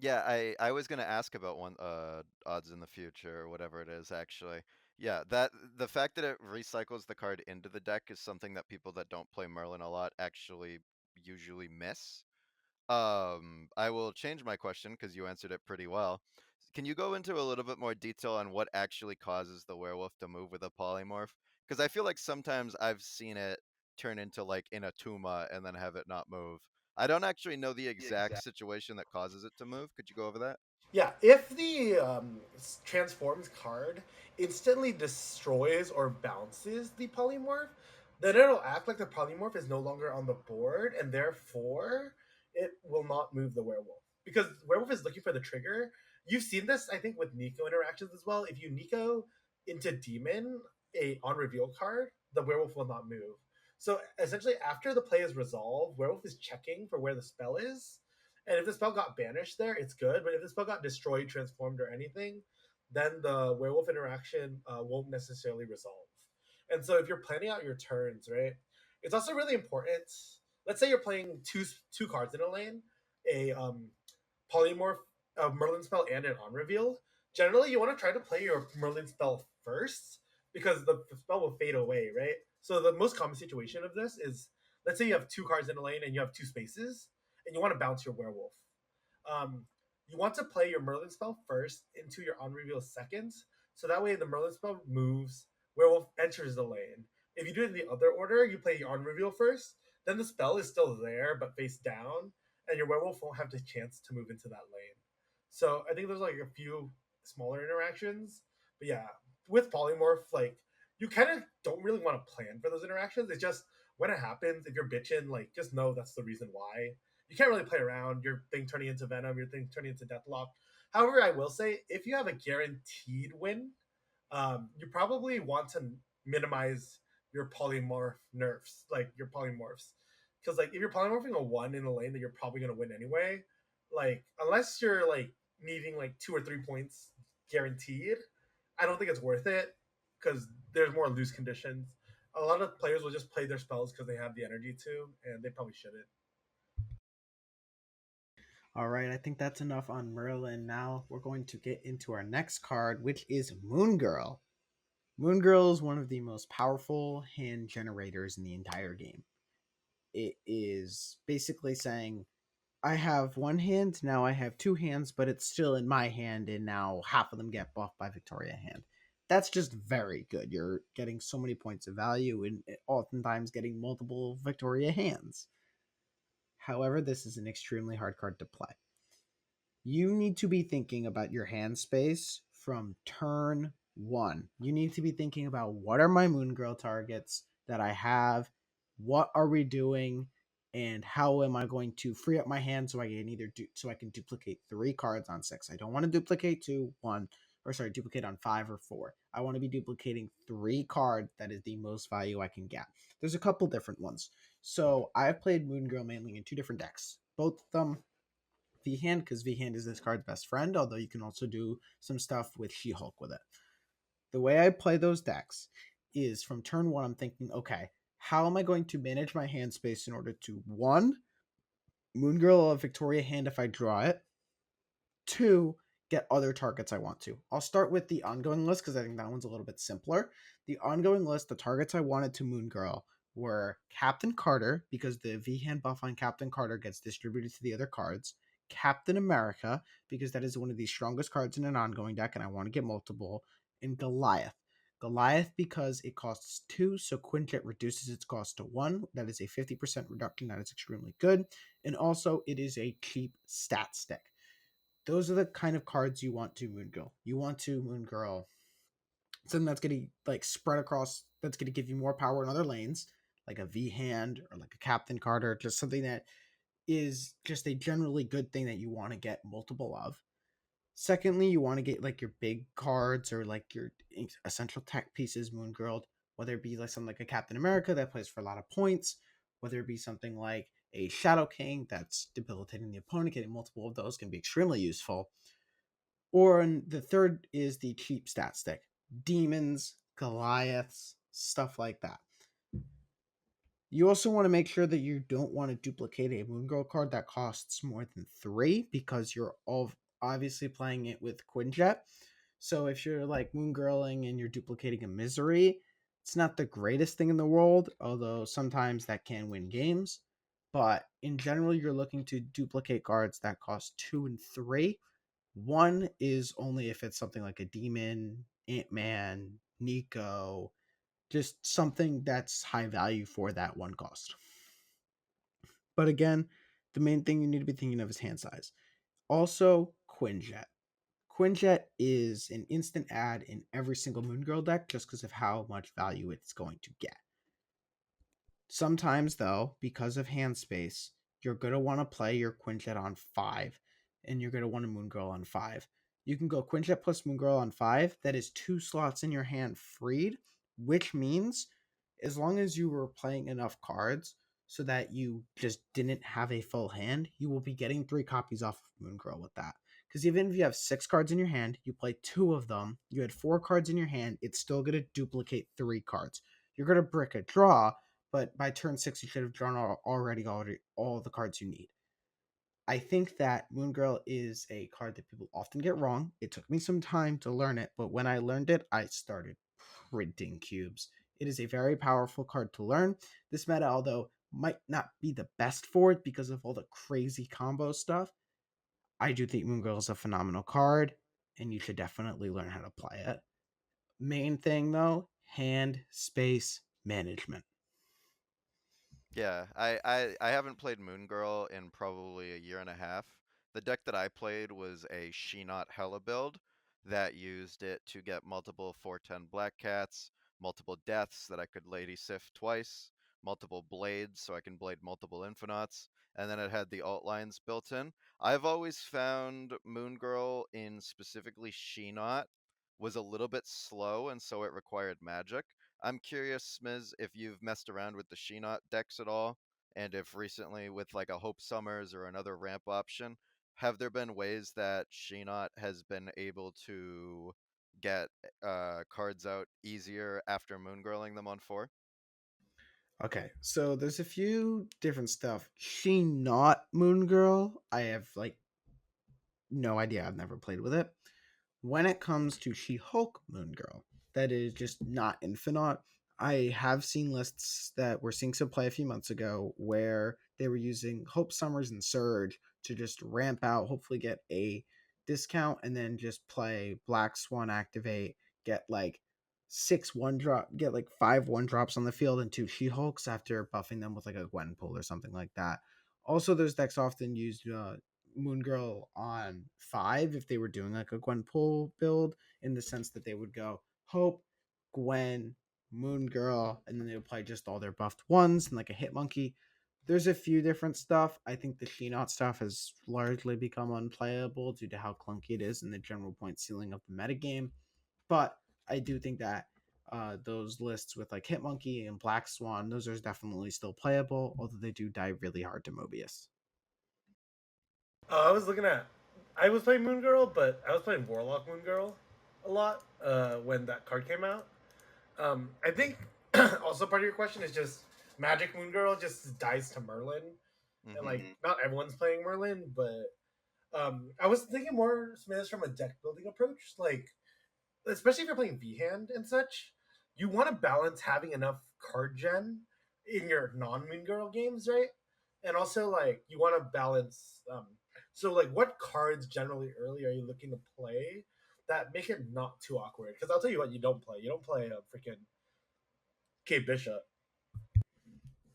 Yeah, I was gonna ask about one odds in the future or whatever it is actually. Yeah, that the fact that it recycles the card into the deck is something that people that don't play Merlin a lot actually usually miss. I will change my question because you answered it pretty well. Can you go into a little bit more detail on what actually causes the werewolf to move with a polymorph? Because I feel like sometimes I've seen it turn into like in a Tuma and then have it not move. I don't actually know the exact situation that causes it to move. Could you go over that? Yeah, if the transforms card instantly destroys or bounces the polymorph, then it'll act like the polymorph is no longer on the board, and therefore it will not move the werewolf. Because werewolf is looking for the trigger. You've seen this, I think, with Nico interactions as well. If you Nico into demon a on reveal card, the werewolf will not move. So essentially, after the play is resolved, werewolf is checking for where the spell is, and if the spell got banished there, it's good. But if the spell got destroyed, transformed, or anything, then the werewolf interaction won't necessarily resolve. And so if you're planning out your turns, right, it's also really important. Let's say you're playing two cards in a lane, a polymorph, a Merlin spell, and an on reveal. Generally, you want to try to play your Merlin spell first because the spell will fade away, right? So the most common situation of this is, let's say you have two cards in a lane and you have two spaces, and you want to bounce your werewolf. Um, you want to play your Merlin spell first into your on reveal second, so that way the Merlin spell moves, werewolf enters the lane. If you do it in the other order, you play your on reveal first, then the spell is still there but face down, and your werewolf won't have the chance to move into that lane. So I think there's like a few smaller interactions, but yeah, with polymorph, like you kind of don't really want to plan for those interactions. It's just when it happens, if you're bitching, like just know that's the reason why. You can't really play around your thing turning into Venom, your thing turning into Deathlock. However, I will say if you have a guaranteed win, you probably want to minimize your polymorph nerfs, like your polymorphs, because like if you're polymorphing a one in a lane that you're probably gonna win anyway, like unless you're like needing like 2 or 3 points guaranteed, I don't think it's worth it because there's more loose conditions. A lot of players will just play their spells because they have the energy to, and they probably shouldn't. All right, I think that's enough on Merlin. Now we're going to get into our next card, which is Moon Girl. Moon Girl is one of the most powerful hand generators in the entire game. It is basically saying I have one hand, now I have two hands, but it's still in my hand, and now half of them get buffed by Victoria hand. That's just very good. You're getting so many points of value and oftentimes getting multiple Victoria hands. However, this is an extremely hard card to play. You need to be thinking about your hand space from turn one. You need to be thinking about what are my Moon Girl targets that I have, what are we doing, and how am I going to free up my hand so I can either do so I can duplicate three cards on six. I don't want to duplicate two, one, or sorry, duplicate on five or four. I want to be duplicating three cards that is the most value I can get. There's a couple different ones. So I've played Moon Girl mainly in two different decks. Both of them V-Hand, because V-Hand is this card's best friend, although you can also do some stuff with She-Hulk with it. The way I play those decks is from turn one, I'm thinking, okay, how am I going to manage my hand space in order to, one, Moon Girl a Victoria hand if I draw it, two, get other targets I want to. I'll start with the ongoing list because I think that one's a little bit simpler. The ongoing list, the targets I wanted to Moon Girl were Captain Carter, because the V hand buff on Captain Carter gets distributed to the other cards. Captain America, because that is one of the strongest cards in an ongoing deck, and I want to get multiple. And Goliath. Goliath, because it costs two, so Quinjet reduces its cost to one. That is a 50% reduction. That is extremely good. And also, it is a cheap stat stick. Those are the kind of cards you want to Moon Girl. You want to Moon Girl something that's going to like spread across, that's going to give you more power in other lanes, like a V hand or like a Captain Carter, just something that is just a generally good thing that you want to get multiple of. Secondly, you want to get like your big cards or like your essential tech pieces Moon Girl, whether it be like something like a Captain America that plays for a lot of points, whether it be something like a Shadow King that's debilitating the opponent, getting multiple of those can be extremely useful. Or the third is the cheap stat stick. Demons, Goliaths, stuff like that. You also want to make sure that you don't want to duplicate a Moon Girl card that costs more than three, because you're all obviously playing it with Quinjet. So if you're like Moon Girling and you're duplicating a Misery, it's not the greatest thing in the world, although sometimes that can win games. But in general, you're looking to duplicate cards that cost two and three. One is only if it's something like a Demon, Ant-Man, Nico, just something that's high value for that one cost. But again, the main thing you need to be thinking of is hand size. Also, Quinjet. Quinjet is an instant add in every single Moon Girl deck just because of how much value it's going to get. Sometimes, though, because of hand space, you're going to want to play your Quinjet on 5, and you're going to want a Moon Girl on 5. You can go Quinjet plus Moon Girl on 5. That is 2 slots in your hand freed, which means as long as you were playing enough cards so that you just didn't have a full hand, you will be getting 3 copies off of Moon Girl with that. Because even if you have 6 cards in your hand, you play 2 of them, you had 4 cards in your hand, it's still going to duplicate 3 cards. You're going to brick a draw, but by turn 6 you should have drawn already all the cards you need. I think that Moon Girl is a card that people often get wrong. It took me some time to learn it, but when I learned it, I started printing cubes. It is a very powerful card to learn. This meta, although might not be the best for it because of all the crazy combo stuff, I do think Moon Girl is a phenomenal card, and you should definitely learn how to play it. Main thing though, hand space management. Yeah, I haven't played Moon Girl in probably a year and a half. The deck that I played was a She-Not Hella build that used it to get multiple 410 Black Cats, multiple deaths that I could Lady Sif twice, multiple blades so I can blade multiple Infinauts, and then it had the alt lines built in. I've always found Moon Girl in specifically She-Not was a little bit slow, and so it required magic. I'm curious, Smlz, if you've messed around with the She-Not decks at all, and if recently with like a Hope Summers or another ramp option, have there been ways that She-Not has been able to get cards out easier after moongirling them on 4? Okay, so there's a few different stuff. She not Moon Girl. I have like no idea. I've never played with it. When it comes to She Hulk Moon Girl, that is just not Infinite. I have seen lists that were seeing some play a few months ago where they were using Hope Summers and Surge to just ramp out, hopefully get a discount, and then just play Black Swan activate, get like 6 1 drop, get like 5 1 drops on the field and 2 She-Hulks after buffing them with like a Gwenpool or something like that. Also, those decks often used Moon Girl on 5 if they were doing like a Gwenpool build, in the sense that they would go Hope, Gwen, Moon Girl, and then they would play just all their buffed ones and like a Hit Monkey. There's a few different stuff. I think the Sheenot stuff has largely become unplayable due to how clunky it is and the general point ceiling of the metagame. But I do think that those lists with like Hitmonkey and Black Swan, those are definitely still playable, although they do die really hard to Mobius. I was looking at. I was playing Moon Girl, but I was playing Warlock Moon Girl a lot when that card came out. I think also part of your question is just Magic Moon Girl just dies to Merlin, and Hmm. like not everyone's playing Merlin, but I was thinking more Smiths from a deck building approach, like especially if you're playing V hand and such. You want to balance having enough card gen in your non Moon Girl games, right? And also like you want to balance. So like, what cards generally early are you looking to play that make it not too awkward? Because I'll tell you what, you don't play. You don't play a freaking K Bishop.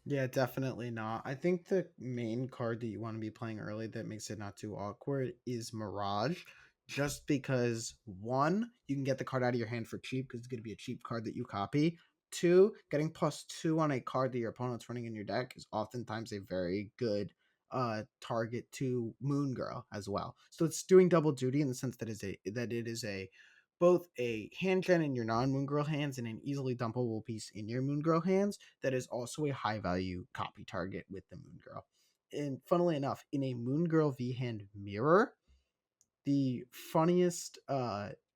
Yeah, definitely not. I think the main card that you want to be playing early that makes it not too awkward is Mirage. Just because one, you can get the card out of your hand for cheap because it's going to be a cheap card that you copy. Two, getting +2 on a card that your opponent's running in your deck is oftentimes a very good target to Moon Girl as well. So it's doing double duty in the sense that it is a both a hand gen in your non Moon Girl hands and an easily dumpable piece in your Moon Girl hands that is also a high value copy target with the Moon Girl. And funnily enough, in a Moon Girl V hand mirror, the funniest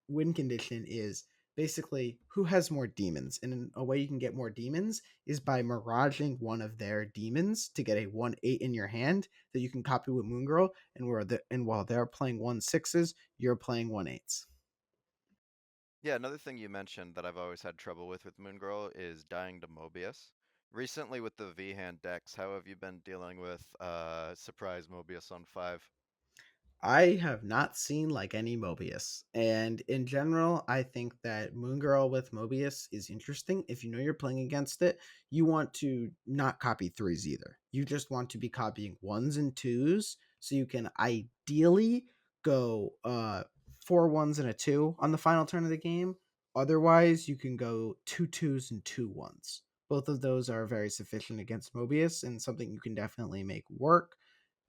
win condition is basically who has more demons. And a way you can get more demons is by miraging one of their demons to get a 1/8 in your hand that you can copy with Moon Girl. And while they're playing 1/6s, you're playing 1/8s. Yeah, another thing you mentioned that I've always had trouble with Moon Girl is dying to Mobius. Recently with the V-hand decks, how have you been dealing with surprise Mobius on 5? I have not seen like any Mobius. And in general, I think that Moon Girl with Mobius is interesting. If you know you're playing against it, you want to not copy threes either. You just want to be copying ones and twos so you can ideally go 4 1s and a 2 on the final turn of the game. Otherwise, you can go 2 2s and 2 1s. Both of those are very sufficient against Mobius and something you can definitely make work,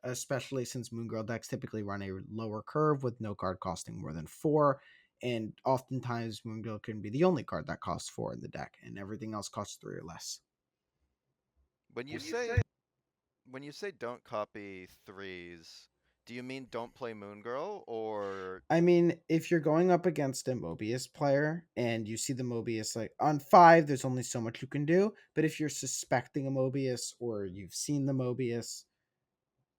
especially since Moon Girl decks typically run a lower curve with no card costing more than 4. And oftentimes, Moon Girl can be the only card that costs 4 in the deck, and everything else costs 3 or less. When you say when you say don't copy threes, do you mean don't play Moon Girl or I mean, if you're going up against a Mobius player and you see the Mobius like on 5, there's only so much you can do. But if you're suspecting a Mobius or you've seen the Mobius,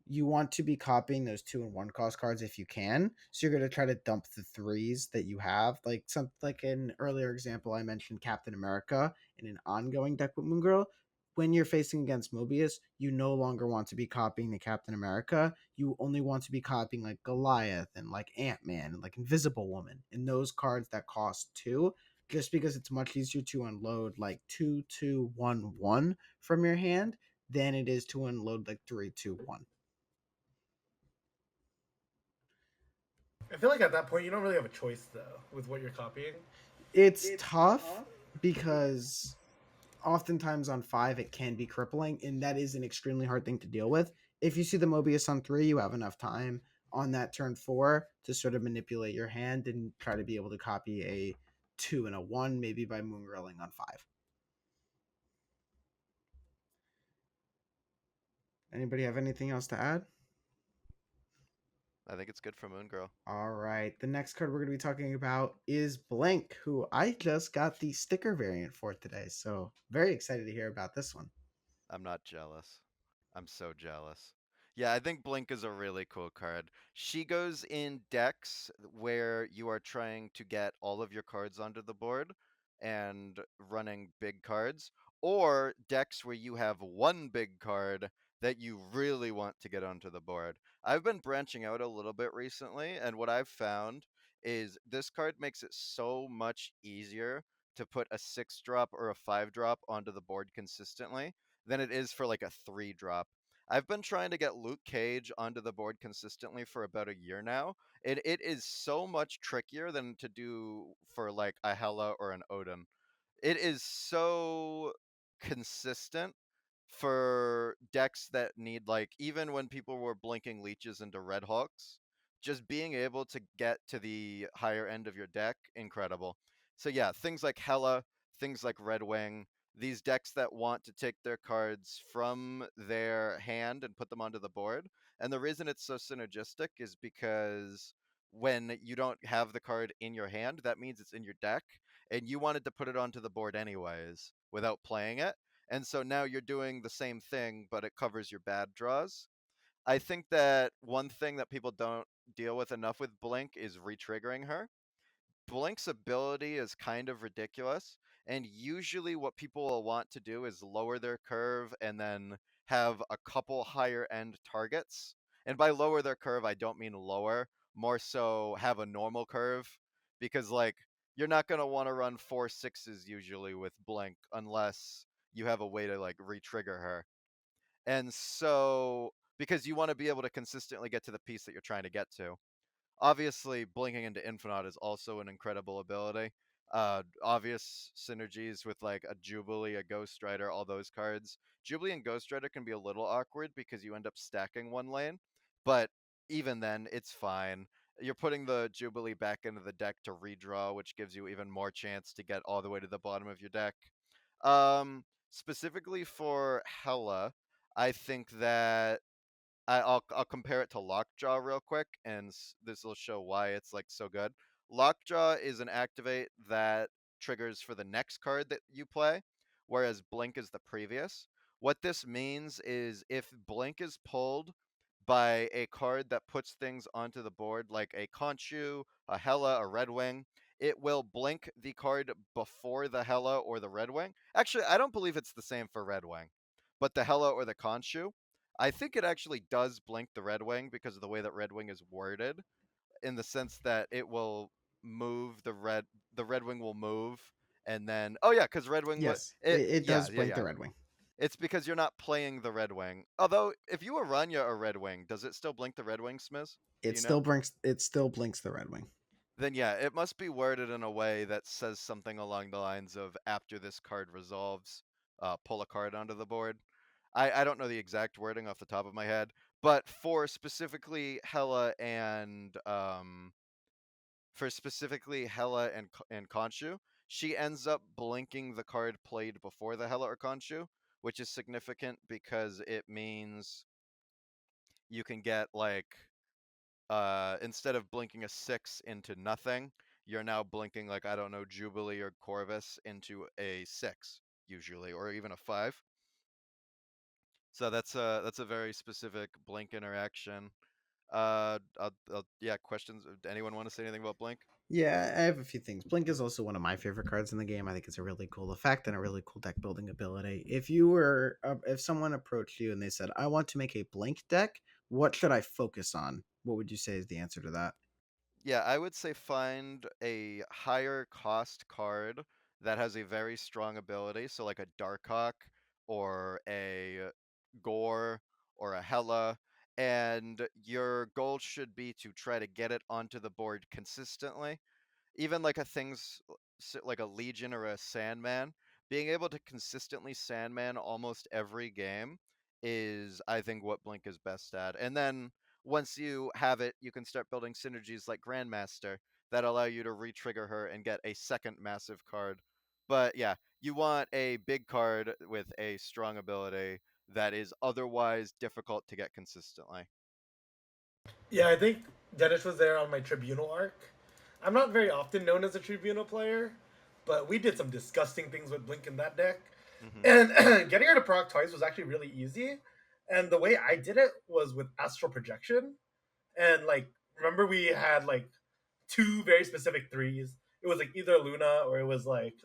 you want to be copying those 2 and 1 cost cards if you can. So you're going to try to dump the threes that you have. Like some like an earlier example, I mentioned Captain America in an ongoing deck with Moon Girl. When you're facing against Mobius, you no longer want to be copying the Captain America. You only want to be copying like Goliath and like Ant Man and like Invisible Woman and those cards that cost 2, just because it's much easier to unload like 2 2 1 1 from your hand than it is to unload like 3 2 1. I feel like at that point you don't really have a choice though with what you're copying. It's tough because oftentimes on 5 it can be crippling, and that is an extremely hard thing to deal with. If you see the Mobius on 3, you have enough time on that turn 4 to sort of manipulate your hand and try to be able to copy a 2 and a 1, maybe by moon grilling on 5. Anybody have anything else to add? I think it's good for Moon Girl. All right, the next card we're going to be talking about is Blink, who I just got the sticker variant for today, so very excited to hear about this one. I'm not jealous. I'm so jealous. Yeah, I think Blink is a really cool card. She goes in decks where you are trying to get all of your cards onto the board. and running big cards, or decks where you have one big card that you really want to get onto the board. I've been branching out a little bit recently, and what I've found is this card makes it so much easier to put a 6-drop or a 5-drop onto the board consistently than it is for like a 3-drop. I've been trying to get Luke Cage onto the board consistently for about a year now, and it is so much trickier than to do for like a Hela or an Odin. It is so consistent for decks that need, like, even when people were blinking leeches into Red Hawks, just being able to get to the higher end of your deck, incredible. So yeah, things like Hela, things like Red Wing, these decks that want to take their cards from their hand and put them onto the board. And the reason it's so synergistic is because when you don't have the card in your hand, that means it's in your deck, and you wanted to put it onto the board anyways without playing it. And so now you're doing the same thing, but it covers your bad draws. I think that one thing that people don't deal with enough with Blink is retriggering her. Blink's ability is kind of ridiculous, and usually what people will want to do is lower their curve and then have a couple higher end targets. And by lower their curve, I don't mean lower, more so have a normal curve, because like you're not going to want to run 4 6s usually with Blink unless you have a way to like re-trigger her. And so because you want to be able to consistently get to the piece that you're trying to get to. Obviously, blinking into Infinite is also an incredible ability. Obvious synergies with like a Jubilee, a Ghost Rider, all those cards. Jubilee and Ghost Rider can be a little awkward because you end up stacking one lane, but even then, it's fine. You're putting the Jubilee back into the deck to redraw, which gives you even more chance to get all the way to the bottom of your deck. Specifically for Hela, I think that I'll compare it to Lockjaw real quick, and this will show why it's like so good. Lockjaw is an activate that triggers for the next card that you play, whereas Blink is the previous. What this means is if Blink is pulled by a card that puts things onto the board, like a Conchu, a Hela, a Red Wing, it will blink the card before the Hela or the Red Wing. Actually, I don't believe it's the same for Red Wing, but the Hela or the Conchu, I think it actually does blink the Red Wing because of the way that Red Wing is worded, in the sense that it will move the Red Wing will move, and then oh yeah, because Red Wing Yes, it it yeah does yeah blink the yeah. Red Wing. It's because you're not playing the Red Wing. Although if you Aranya a Red Wing, does it still blink the Red Wing, Smz? Do It you know? still blinks. It still blinks the Red Wing. Then yeah, it must be worded in a way that says something along the lines of after this card resolves, pull a card onto the board. I don't know the exact wording off the top of my head, but for specifically Hela and Khonshu, she ends up blinking the card played before the Hela or Khonshu, which is significant because it means you can get like instead of blinking a 6 into nothing, you're now blinking like I don't know Jubilee or Corvus into a 6 usually, or even a 5. So that's a very specific blink interaction. Yeah, questions? Anyone want to say anything about blink? Yeah, I have a few things. Blink is also one of my favorite cards in the game. I think it's a really cool effect and a really cool deck building ability. If someone approached you and they said, "I want to make a Blink deck, what should I focus on?" What would you say is the answer to that? Yeah, I would say find a higher cost card that has a very strong ability. So like a Darkhawk or a Gore or a Hela. And your goal should be to try to get it onto the board consistently. Even like a like a Legion or a Sandman, being able to consistently Sandman almost every game is, I think, what Blink is best at. And then once you have it, you can start building synergies like Grandmaster that allow you to re-trigger her and get a second massive card. But yeah, you want a big card with a strong ability that is otherwise difficult to get consistently. Yeah, I think Denish was there on my Tribunal arc. I'm not very often known as a Tribunal player, but we did some disgusting things with Blink in that deck. Hmm. And getting her to proc twice was actually really easy. And the way I did it was with Astral Projection. And like, remember we had like two very specific threes. it was like either Luna or it was like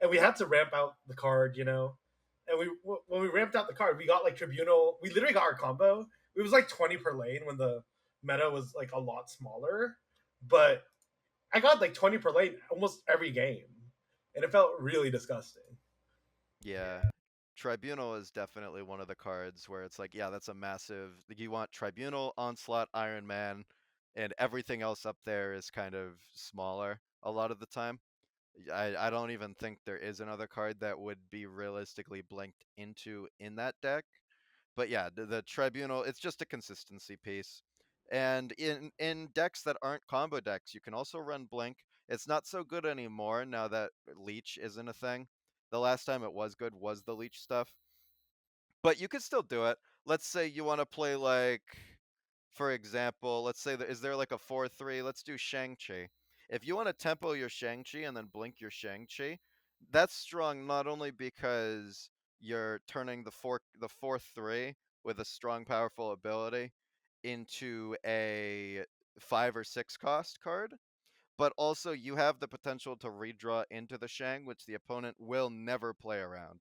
and we had to ramp out the card, you know. And when we ramped out the card, we got like Tribunal. We literally got our combo. It was like 20 per lane when the meta was like a lot smaller, but I got like 20 per lane almost every game, and it felt really disgusting. Yeah. Tribunal is definitely one of the cards where it's like, yeah, that's a massive. You want Tribunal, Onslaught, Iron Man, and everything else up there is kind of smaller a lot of the time. I don't even think there is another card that would be realistically blinked into in that deck. But yeah, the Tribunal, it's just a consistency piece. And in decks that aren't combo decks, you can also run Blink. It's not so good anymore now that Leech isn't a thing. The last time it was good was the Leech stuff. But you could still do it. Let's say you want to play like, for example, let's say is there like a 4-3? Let's do Shang-Chi. If you want to tempo your Shang-Chi and then blink your Shang-Chi, that's strong not only because you're turning the 4-3 with a strong, powerful ability into a 5 or 6 cost card, but also you have the potential to redraw into the Shang, which the opponent will never play around.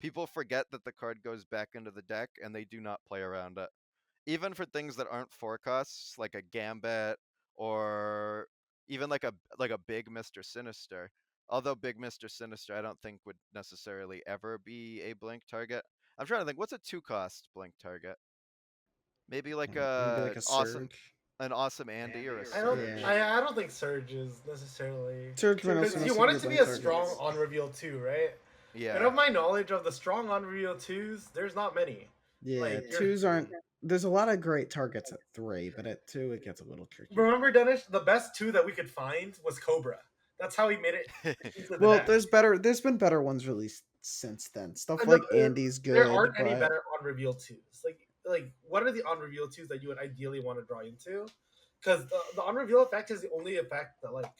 People forget that the card goes back into the deck and they do not play around it. Even for things that aren't forecasts, like a Gambit or even like a big Mr. Sinister. Although big Mr. Sinister I don't think would necessarily ever be a blink target. I'm trying to think, what's a 2 cost blink target? Maybe like Maybe like a surge. an awesome Andy or a I don't. Surge. Yeah, I don't think Surge is necessarily surge might also because you also want be it a to be blank a target. strong on reveal too, right? And Yeah. of my knowledge of the strong on reveal twos, there's not many. Yeah, Like you're twos aren't. There's a lot of great targets at three, but at two it gets a little tricky. remember Denish, the best two that we could find was Cobra. That's how he made it into the Well, deck. there's better. There's been better ones released since then. Stuff No, like Andy's there good, aren't any but better on reveal twos. Like what are the on reveal twos that you would ideally want to draw into? Because the on reveal effect is the only effect that like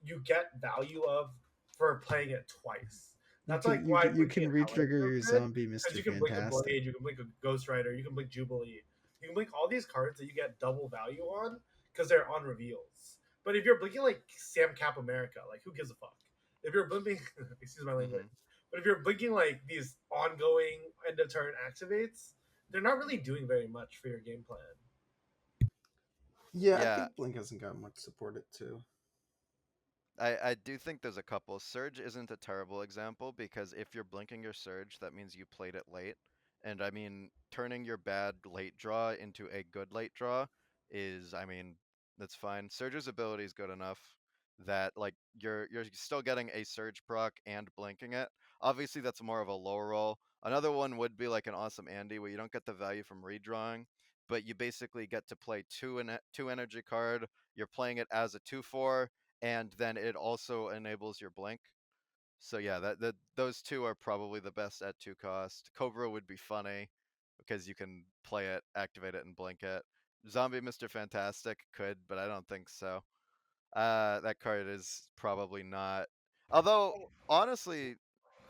you get value of for playing it twice. you That's can like you why can you blinking can and Ally is retrigger so your good. zombie, Because Mister you can blink a Fantastic. Blade, you can blink a Ghost Rider, you can blink Jubilee, you can blink all these cards that you get double value on because they're on reveals. But if you're blinking like Sam Cap America, like who gives a fuck? If you're blinking, excuse my language. hmm But if you're blinking like these ongoing end of turn activates, they're not really doing very much for your game plan. Yeah, I Yeah, think Blink hasn't got much support at two. I do think there's a couple. Surge isn't a terrible example because if you're blinking your Surge, that means you played it late. And I mean, turning your bad late draw into a good late draw is, I mean, that's fine. Surge's ability is good enough that like you're still getting a Surge proc and blinking it. Obviously, that's more of a low roll. Another one would be like an awesome Andy where you don't get the value from redrawing, but you basically get to play two energy card. You're playing it as a 2/4 and then it also enables your blink. So yeah, that those two are probably the best at 2 cost. Cobra would be funny because you can play it, activate it, and blink it. Zombie Mr. Fantastic could, but I don't think so. That card is probably not. Although honestly,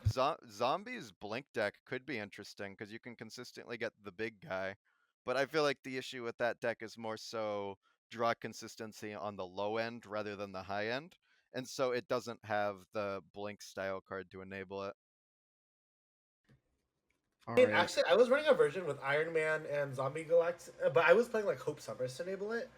Zombies Blink deck could be interesting because you can consistently get the big guy. But I feel like the issue with that deck is more so draw consistency on the low end rather than the high end. And so it doesn't have the Blink style card to enable it. All I mean, right. actually, I was running a version with Iron Man and Zombie Galactic, but I was playing like Hope Summers to enable it.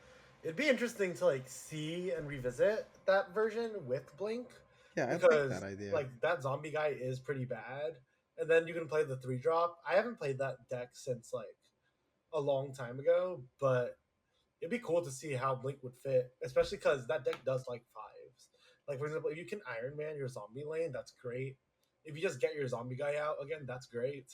It'd be interesting to like see and revisit that version with Blink Yeah, I like that because idea. like that zombie guy is pretty bad, and then you can play the 3 drop. I haven't played that deck since like a long time ago, but it'd be cool to see how Blink would fit, especially because that deck does like fives. Like for example, if you can Iron Man your zombie lane, that's great. If you just get your zombie guy out again, that's great.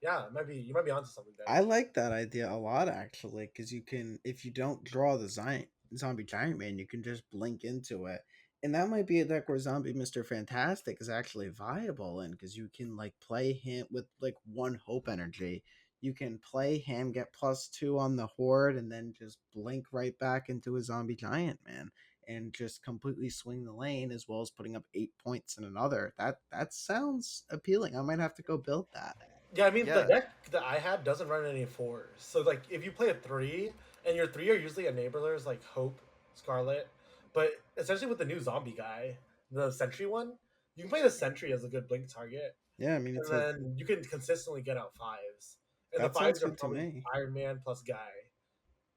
Yeah, it might be you might be onto something there. I like that idea a lot actually, because you can, if you don't draw the zombie giant man, you can just blink into it, and that might be a deck where zombie Mister Fantastic is actually viable in, because you can like play him with like one hope energy. You can play him, get +2 on the horde, and then just blink right back into a zombie giant man, and just completely swing the lane as well as putting up 8 points in another. That sounds appealing. I might have to go build that. Yeah, I mean the Yeah, deck that I had doesn't run any fours. So like if you play a 3 and your 3 are usually enablers like Hope, Scarlet, But essentially with the new zombie guy, the sentry one, you can play the sentry as a good blink target, Yeah, I mean and then you can consistently get out fives. And the that sounds fives are good to probably me. Iron Man plus guy.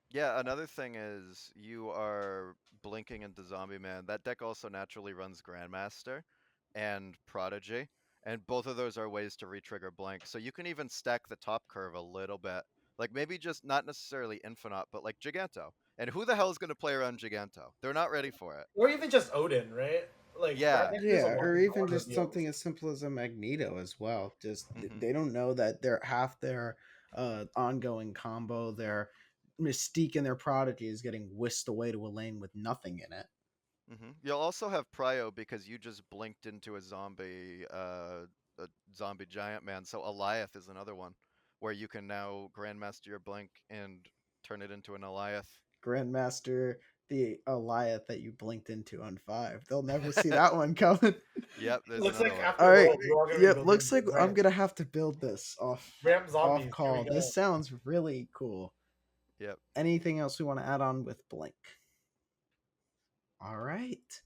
Yeah, another thing is you are blinking into Zombie Man. That deck also naturally runs Grandmaster and Prodigy, and both of those are ways to retrigger blink. So you can even stack the top curve a little bit. Like maybe just not necessarily Infinite, but like Giganto. And who the hell is going to play around Giganto? They're not ready for it. Or even just Odin, right? Like that Yeah. deck there's a Yeah, lot or of even card just reveals. something as simple as a Magneto as well. Just hmm they don't know that their half their ongoing combo, their mystique and their prodigy is getting whisked away to a lane with nothing in it. You'll also have Prio because you just blinked into a zombie giant man. So Eliath is another one where you can now Grandmaster your blink and turn it into an Eliath. Grandmaster, the Goliath that you blinked into on 5. They'll never see that one coming. Yep, there's Looks another like one. All after right. Worlds, we're all gonna be Yep, building looks like I'm ramp, going to have to build this ramp off zombies. Here we call. go. This sounds really cool. Yep. Anything else we want to add on with Blink? All right.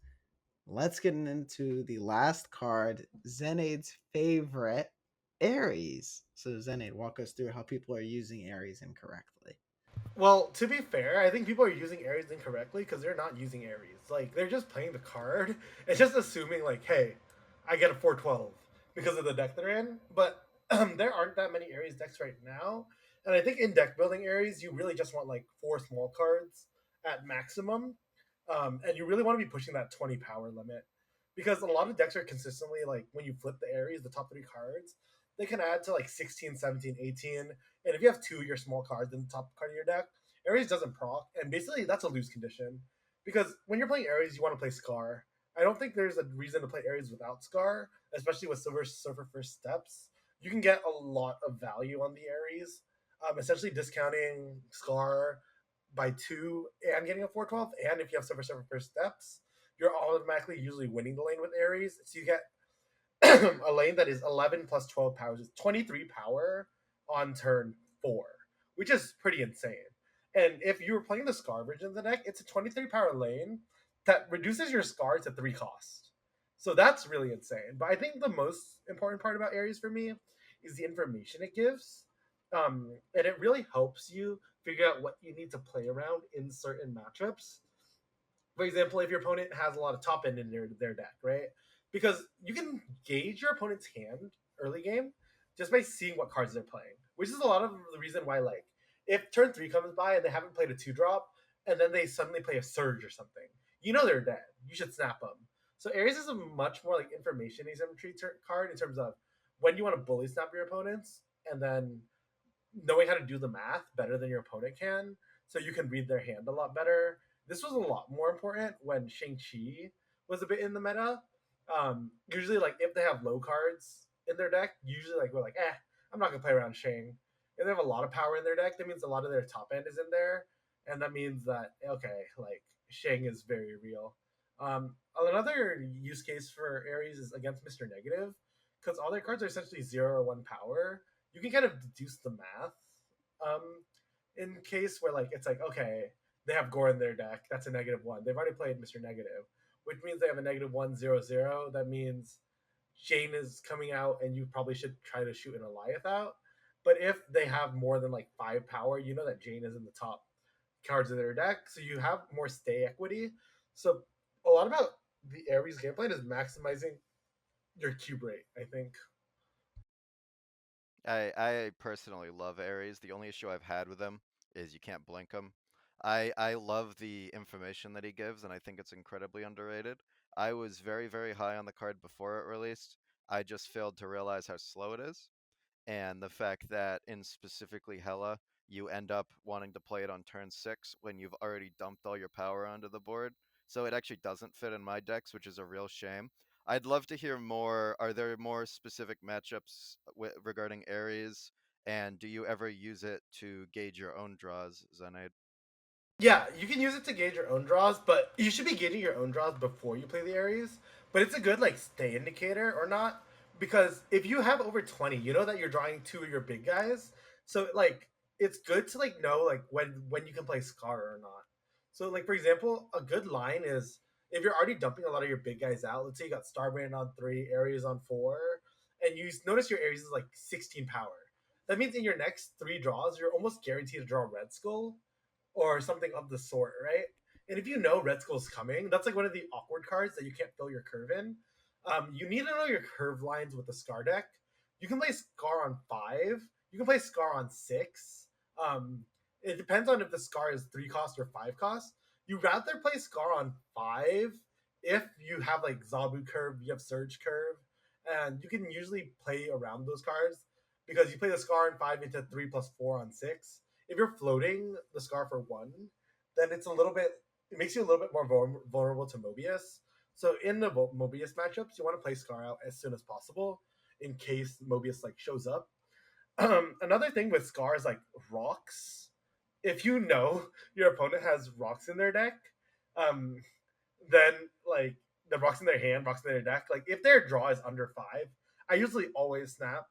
Let's get into the last card, Xenaid's favorite, Ares. So Xenaid, walk us through how people are using Ares incorrectly. Well, to be fair, I think people are using Ares incorrectly because they're not using Ares. Like they're just playing the card and just assuming like, hey, I get a 412 because of the deck they're in. But there aren't that many Ares decks right now, and I think in deck building Ares, you really just want like 4 small cards at maximum, and you really want to be pushing that 20 power limit because a lot of decks are consistently like when you flip the Ares, the top 3 cards, they can add to like 16, 17, 18. And if you have 2 of your small cards in the top card of your deck, Ares doesn't proc, and basically that's a lose condition. Because when you're playing Ares, you want to play Scar. I don't think there's a reason to play Ares without Scar, especially with Silver Surfer First Steps. You can get a lot of value on the Ares, essentially discounting Scar by 2 and getting a 412. And if you have Silver Surfer First Steps, you're automatically usually winning the lane with Ares. So you get a lane that is 11 plus 12 powers is 23 power on turn 4, which is pretty insane. And if you were playing the Scar version of the deck, it's a 23 power lane that reduces your Scar to 3 cost. So that's really insane. But I think the most important part about Ares for me is the information it gives. And it really helps you figure out what you need to play around in certain matchups. For example, if your opponent has a lot of top end in their deck, right? Because you can gauge your opponent's hand early game just by seeing what cards they're playing, which is a lot of the reason why, like, if turn 3 comes by and they haven't played a 2 drop, and then they suddenly play a surge or something, you know they're dead. You should snap them. So Ares is a much more like information asymmetry card in terms of when you want to bully snap your opponents, and then knowing how to do the math better than your opponent can, so you can read their hand a lot better. This was a lot more important when Shang-Chi was a bit in the meta. Usually, like if they have low cards in their deck, usually like we're like, I'm not gonna play around Shang. If they have a lot of power in their deck, that means a lot of their top end is in there, and that means that okay, like Shang is very real. Another use case for Ares is against Mr. Negative, because all their cards are essentially 0 or 1 power. You can kind of deduce the math um, in case where like it's like okay, they have Gore in their deck. That's a -1. They've already played Mr. Negative, which means they have a -1/0/0. That means Jane is coming out, and you probably should try to shoot an Eliath out. But if they have more than like 5 power, you know that Jane is in the top cards of their deck, so you have more stay equity. So a lot about the Ares game plan is maximizing your cube rate, I think. I personally love Ares. The only issue I've had with him is you can't blink him. I love the information that he gives, and I think it's incredibly underrated. I was very, very high on the card before it released. I just failed to realize how slow it is, and the fact that in specifically Hela, you end up wanting to play it on turn 6 when you've already dumped all your power onto the board. So it actually doesn't fit in my decks, which is a real shame. I'd love to hear more. Are there more specific matchups regarding Ares? And do you ever use it to gauge your own draws, Zenaid? Yeah, you can use it to gauge your own draws, but you should be gauging your own draws before you play the Ares. But it's a good like stay indicator or not, because if you have over 20, you know that you're drawing 2 of your big guys. So like it's good to like know like when you can play Scar or not. So, like for example, a good line is if you're already dumping a lot of your big guys out. Let's say you got Starbrand on 3, Ares on 4, and you notice your Ares is like 16 power. That means in your next 3 draws, you're almost guaranteed to draw Red Skull or something of the sort, right? And if you know Red Skull's coming, that's like one of the awkward cards that you can't fill your curve in. You need to know your curve lines with the Scar deck. You can play Scar on 5. You can play Scar on 6. Um, it depends on if the Scar is 3 cost or 5 cost. You rather play Scar on 5 if you have like Zabu curve, you have Surge curve, and you can usually play around those cards because you play the Scar on 5 into 3+4 on 6. If you're floating the Scar for 1, then it makes you a little bit more vulnerable to Mobius. So in the Mobius matchups, you want to play Scar out as soon as possible in case Mobius like shows up. Another thing with Scar is like rocks. If you know your opponent has rocks in their deck, um, then like the rocks in their hand, rocks in their deck, like if their draw is under 5, I usually always snap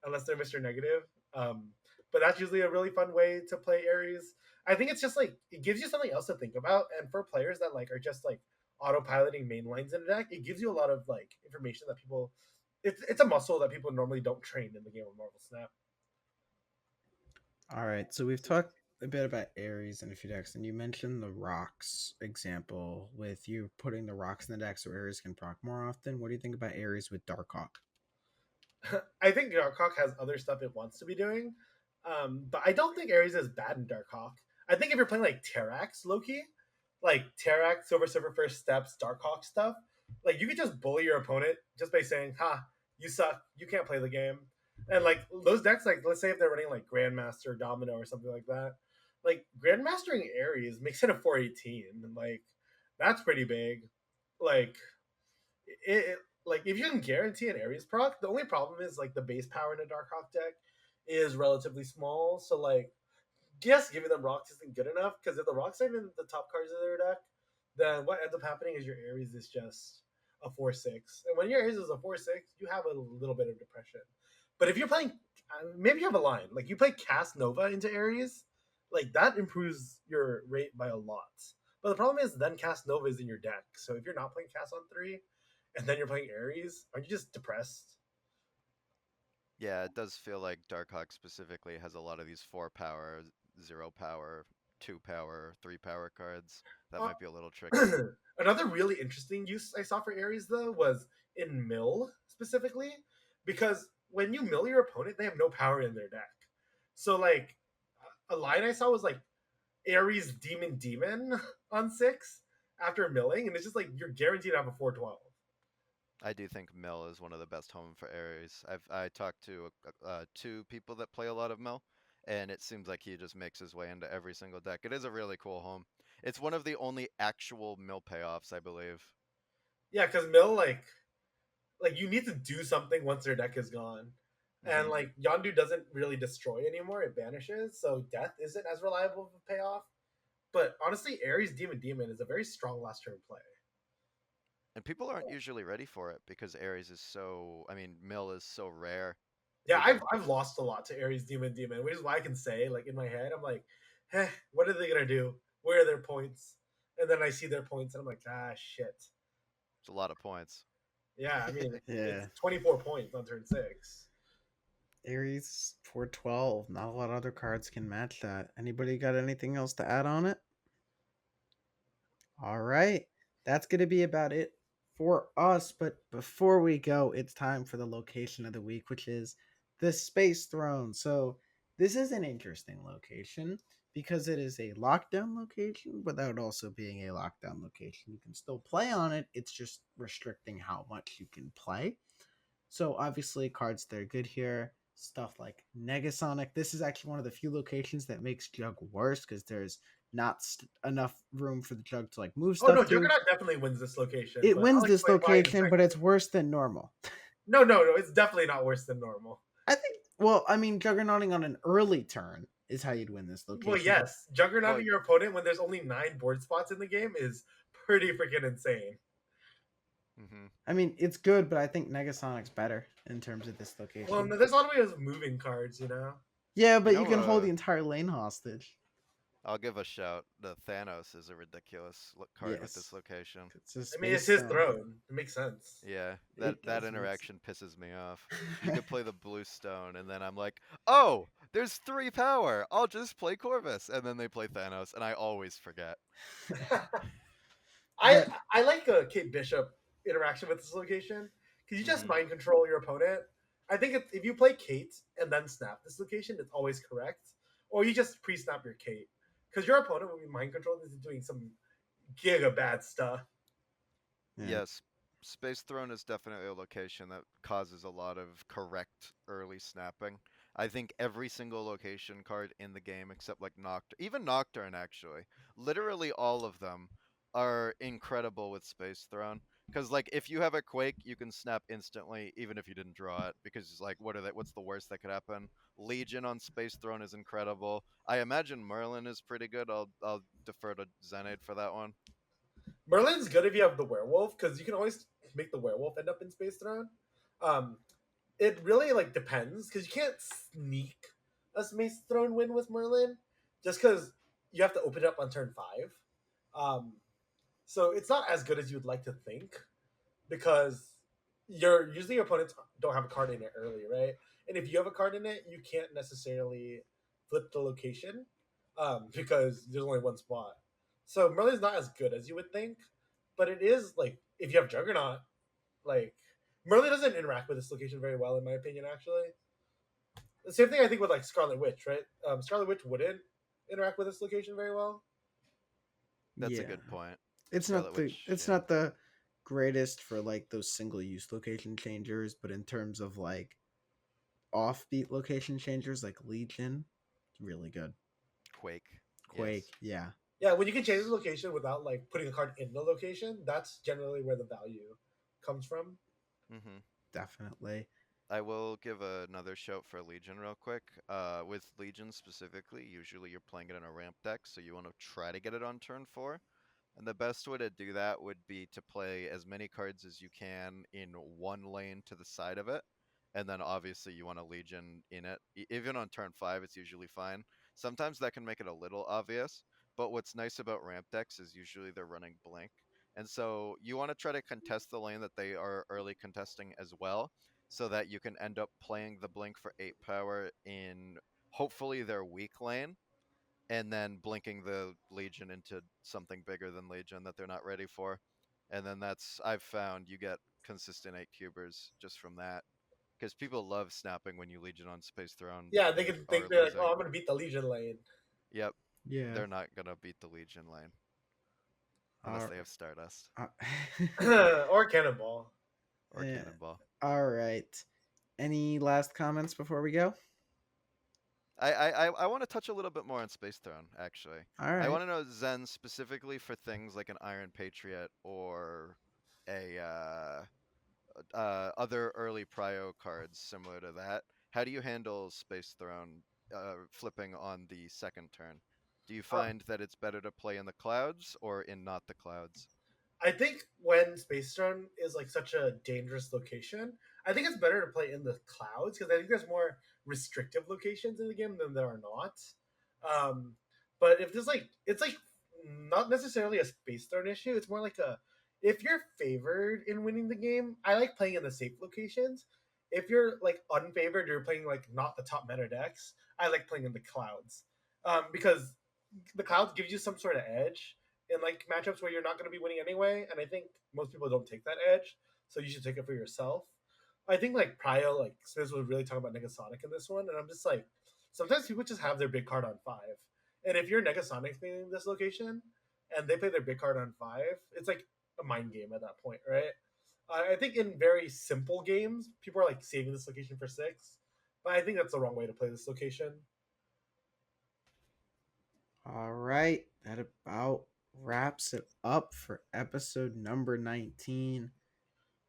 unless they're Mr. Negative. Um, but that's usually a really fun way to play Ares. I think it's just like it gives you something else to think about, and for players that like are just like autopiloting main lines in a deck, it gives you a lot of like information that people. It's a muscle that people normally don't train in the game of Marvel Snap. All right, so we've talked a bit about Ares and a few decks, and you mentioned the rocks example with you putting the rocks in the deck so Ares can proc more often. What do you think about Ares with Darkhawk? I think Darkhawk has other stuff it wants to be doing, but I don't think Ares is bad in Darkhawk. I think if you're playing like Terrax, Loki, like Terrax, Silver Surfer First Steps, Darkhawk stuff, like you could just bully your opponent just by saying, "Ha, you suck, you can't play the game." And like those decks, like let's say if they're running like Grandmaster, Domino, or something like that, like Grandmastering Ares makes it a 418, and like that's pretty big. Like like if you can guarantee an Ares proc, the only problem is like the base power in a Darkhawk deck is relatively small. So like, yes, giving them rocks isn't good enough because if the rocks aren't in the top cards of their deck, then what ends up happening is your Ares is just a 4/6, and when your Ares is a 4/6, you have a little bit of depression. But if you're playing, maybe you have a line like you play Cast Nova into Ares, like that improves your rate by a lot. But the problem is then Cast Nova is in your deck, so if you're not playing Cast on 3, and then you're playing Ares, aren't you just depressed? Yeah, it does feel like Darkhawk specifically has a lot of these 4 power, 0 power, 2 power, 3 power cards. That Uh, might be a little tricky. Another really interesting use I saw for Ares though was in mill specifically, because when you mill your opponent, they have no power in their deck. So like a line I saw was like Ares Demon on 6 after milling, and it's just like you're guaranteed to have a 4/12. I do think Mill is one of the best home for Ares. I talked to 2 people that play a lot of Mill, and it seems like he just makes his way into every single deck. It is a really cool home. It's one of the only actual Mill payoffs, I believe. Yeah, because mill like you need to do something once their deck is gone. And Hmm. like Yondu doesn't really destroy anymore, it banishes, so death isn't as reliable of a payoff. But honestly, Ares Demon is a very strong last turn play. And people aren't usually ready for it because Ares is so, I mean, Mill is so rare. Yeah, Even I've lost a lot to Ares Demon, which is why I can say, like in my head, I'm like, what are they gonna do? Where are their points? And then I see their points and I'm like, ah shit. it's a lot of points. Yeah, I mean it's Yeah, 24 points on turn 6. Ares 412. Not a lot of other cards can match that. Anybody got anything else to add on it? All right. That's going to be about it for us. But before we go, it's time for the location of the week, which is the Space Throne. So, this is an interesting location because it is a lockdown location without also being a lockdown location. You can still play on it, it's just restricting how much you can play. So obviously, cards that are good here, stuff like Negasonic. This is actually one of the few locations that makes Jug worse because there's not enough room for the Jug to like move Oh no, stuff to. Juggernaut definitely wins this location, It but I'll wins this explain why in a location, but second. it's worse than normal. No, it's definitely not worse than normal. I think. Well, I mean, Juggernauting on an early turn is how you'd win this Well, location. But yes, Juggernauting Well, your opponent when there's only 9 board spots in the game is pretty freaking insane. hmm I mean, it's good, but I think Negasonic's better in terms of this Well, location. no, there's a lot of ways of moving cards, you know. Yeah, you but you know, can hold the entire lane hostage. I'll give a shout. The Thanos is a ridiculous card with this Yes, location. it's a I mean, it's space his throne. throne. It makes sense. Yeah, that It that does make interaction pisses me off. You sense. could play the blue stone, and then I'm like, oh, there's 3 power. I'll just play Corvus, and then they play Thanos, and I always forget. I But I like a Kate Bishop interaction with this location because you just Hmm. mind control your opponent. I think if you play Kate and then snap this location, it's always correct. Or you just pre-snap your Kate because your opponent will be mind controlled is doing some giga bad stuff. yeah, Yes, Space Throne is definitely a location that causes a lot of correct early snapping. I think every single location card in the game except like even Nocturne actually, literally all of them are incredible with Space Throne. Because like if you have a Quake, you can snap instantly even if you didn't draw it. Because like what's the worst that could happen? Legion on Space Throne is incredible. I imagine Merlin is pretty good. I'll defer to Xenaid for that one. Merlin's good if you have the werewolf because you can always make the werewolf end up in Space Throne. Um, it really like depends because you can't sneak a Space Throne win with Merlin just because you have to open it up on turn 5. Um, so it's not as good as you would like to think because your opponents don't have a card in it early, right? And if you have a card in it, you can't necessarily flip the location because there's only one spot. So Merlin's not as good as you would think, but it is like if you have Juggernaut, like Merlin doesn't interact with this location very well, in my opinion. Actually, the same thing I think with like Scarlet Witch, right? Scarlet Witch wouldn't interact with this location very well. That's a yeah. good point. It's Scarlet not the Witch, it's yeah. not the greatest for like those single use location changers, but in terms of like offbeat location changers like Legion, it's really good. Quake, yes. Quake, yeah, Yeah, when you can change the location without like putting a card in the location, that's generally where the value comes from. Hmm. definitely. I will give another shout for Legion real quick. With Legion specifically, usually you're playing it in a ramp deck, so you want to try to get it on turn 4. And the best way to do that would be to play as many cards as you can in one lane to the side of it. And then obviously you want a Legion in it. Even on turn 5, it's usually fine. Sometimes that can make it a little obvious, but what's nice about ramp decks is usually they're running Blink. And so you want to try to contest the lane that they are early contesting as well, so that you can end up playing the Blink for 8 power in hopefully their weak lane and then blinking the Legion into something bigger than Legion that they're not ready for. And then I've found you get consistent 8 cubers just from that. Because people love snapping when you Legion on Space Throne Yeah, they can are think they're like, oh, losing. I'm gonna beat the Legion lane, Yep, Yeah. they're not gonna beat the Legion lane unless All they have Stardust right. or Cannonball. or Yeah. Cannonball. All right. Any last comments before we go? I want to touch a little bit more on Space Throne, actually. All I right. want to know Zen specifically for things like an Iron Patriot or a other early prio cards similar to that. How do you handle Space Throne flipping on the second turn? Do you Uh, find that it's better to play in the clouds or in not the clouds? I think when Space Throne is like such a dangerous location, I think it's better to play in the clouds because I think there's more restrictive locations in the game than there are not. Um, but if there's like, it's like not necessarily a Space Throne issue. It's more like a if you're favored in winning the game, I like playing in the safe locations. If you're like unfavored, you're playing like not the top meta decks. I like playing in the clouds because the clouds gives you some sort of edge in like matchups where you're not going to be winning anyway. And I think most people don't take that edge, so you should take it for yourself. I think like Prio, like Smith was really talking about Negasonic in this one, and I'm just like, sometimes people just have their big card on 5, and if you're Negasonic in this location and they play their big card on 5, it's like a mind game at that point, right? I think in very simple games, people are like saving this location for 6, but I think that's the wrong way to play this location. All right. That about wraps it up for episode number 19.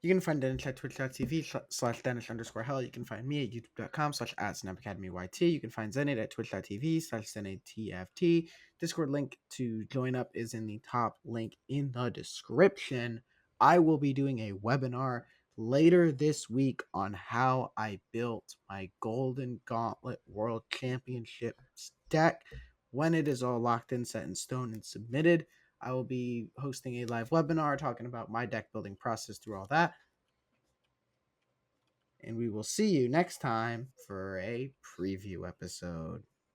You can find Denish at twitch.tv/ Denish_hell. You can find me at youtube.com/ at SnapAcademyYT. You can find Xenaid at twitch.tv/ ZenaidTFT. Discord link to join up is in the top link in the description. I will be doing a webinar later this week on how I built my Golden Gauntlet World Championships deck. When it is all locked in, set in stone, and submitted, I will be hosting a live webinar talking about my deck building process through all that. And we will see you next time for a preview episode.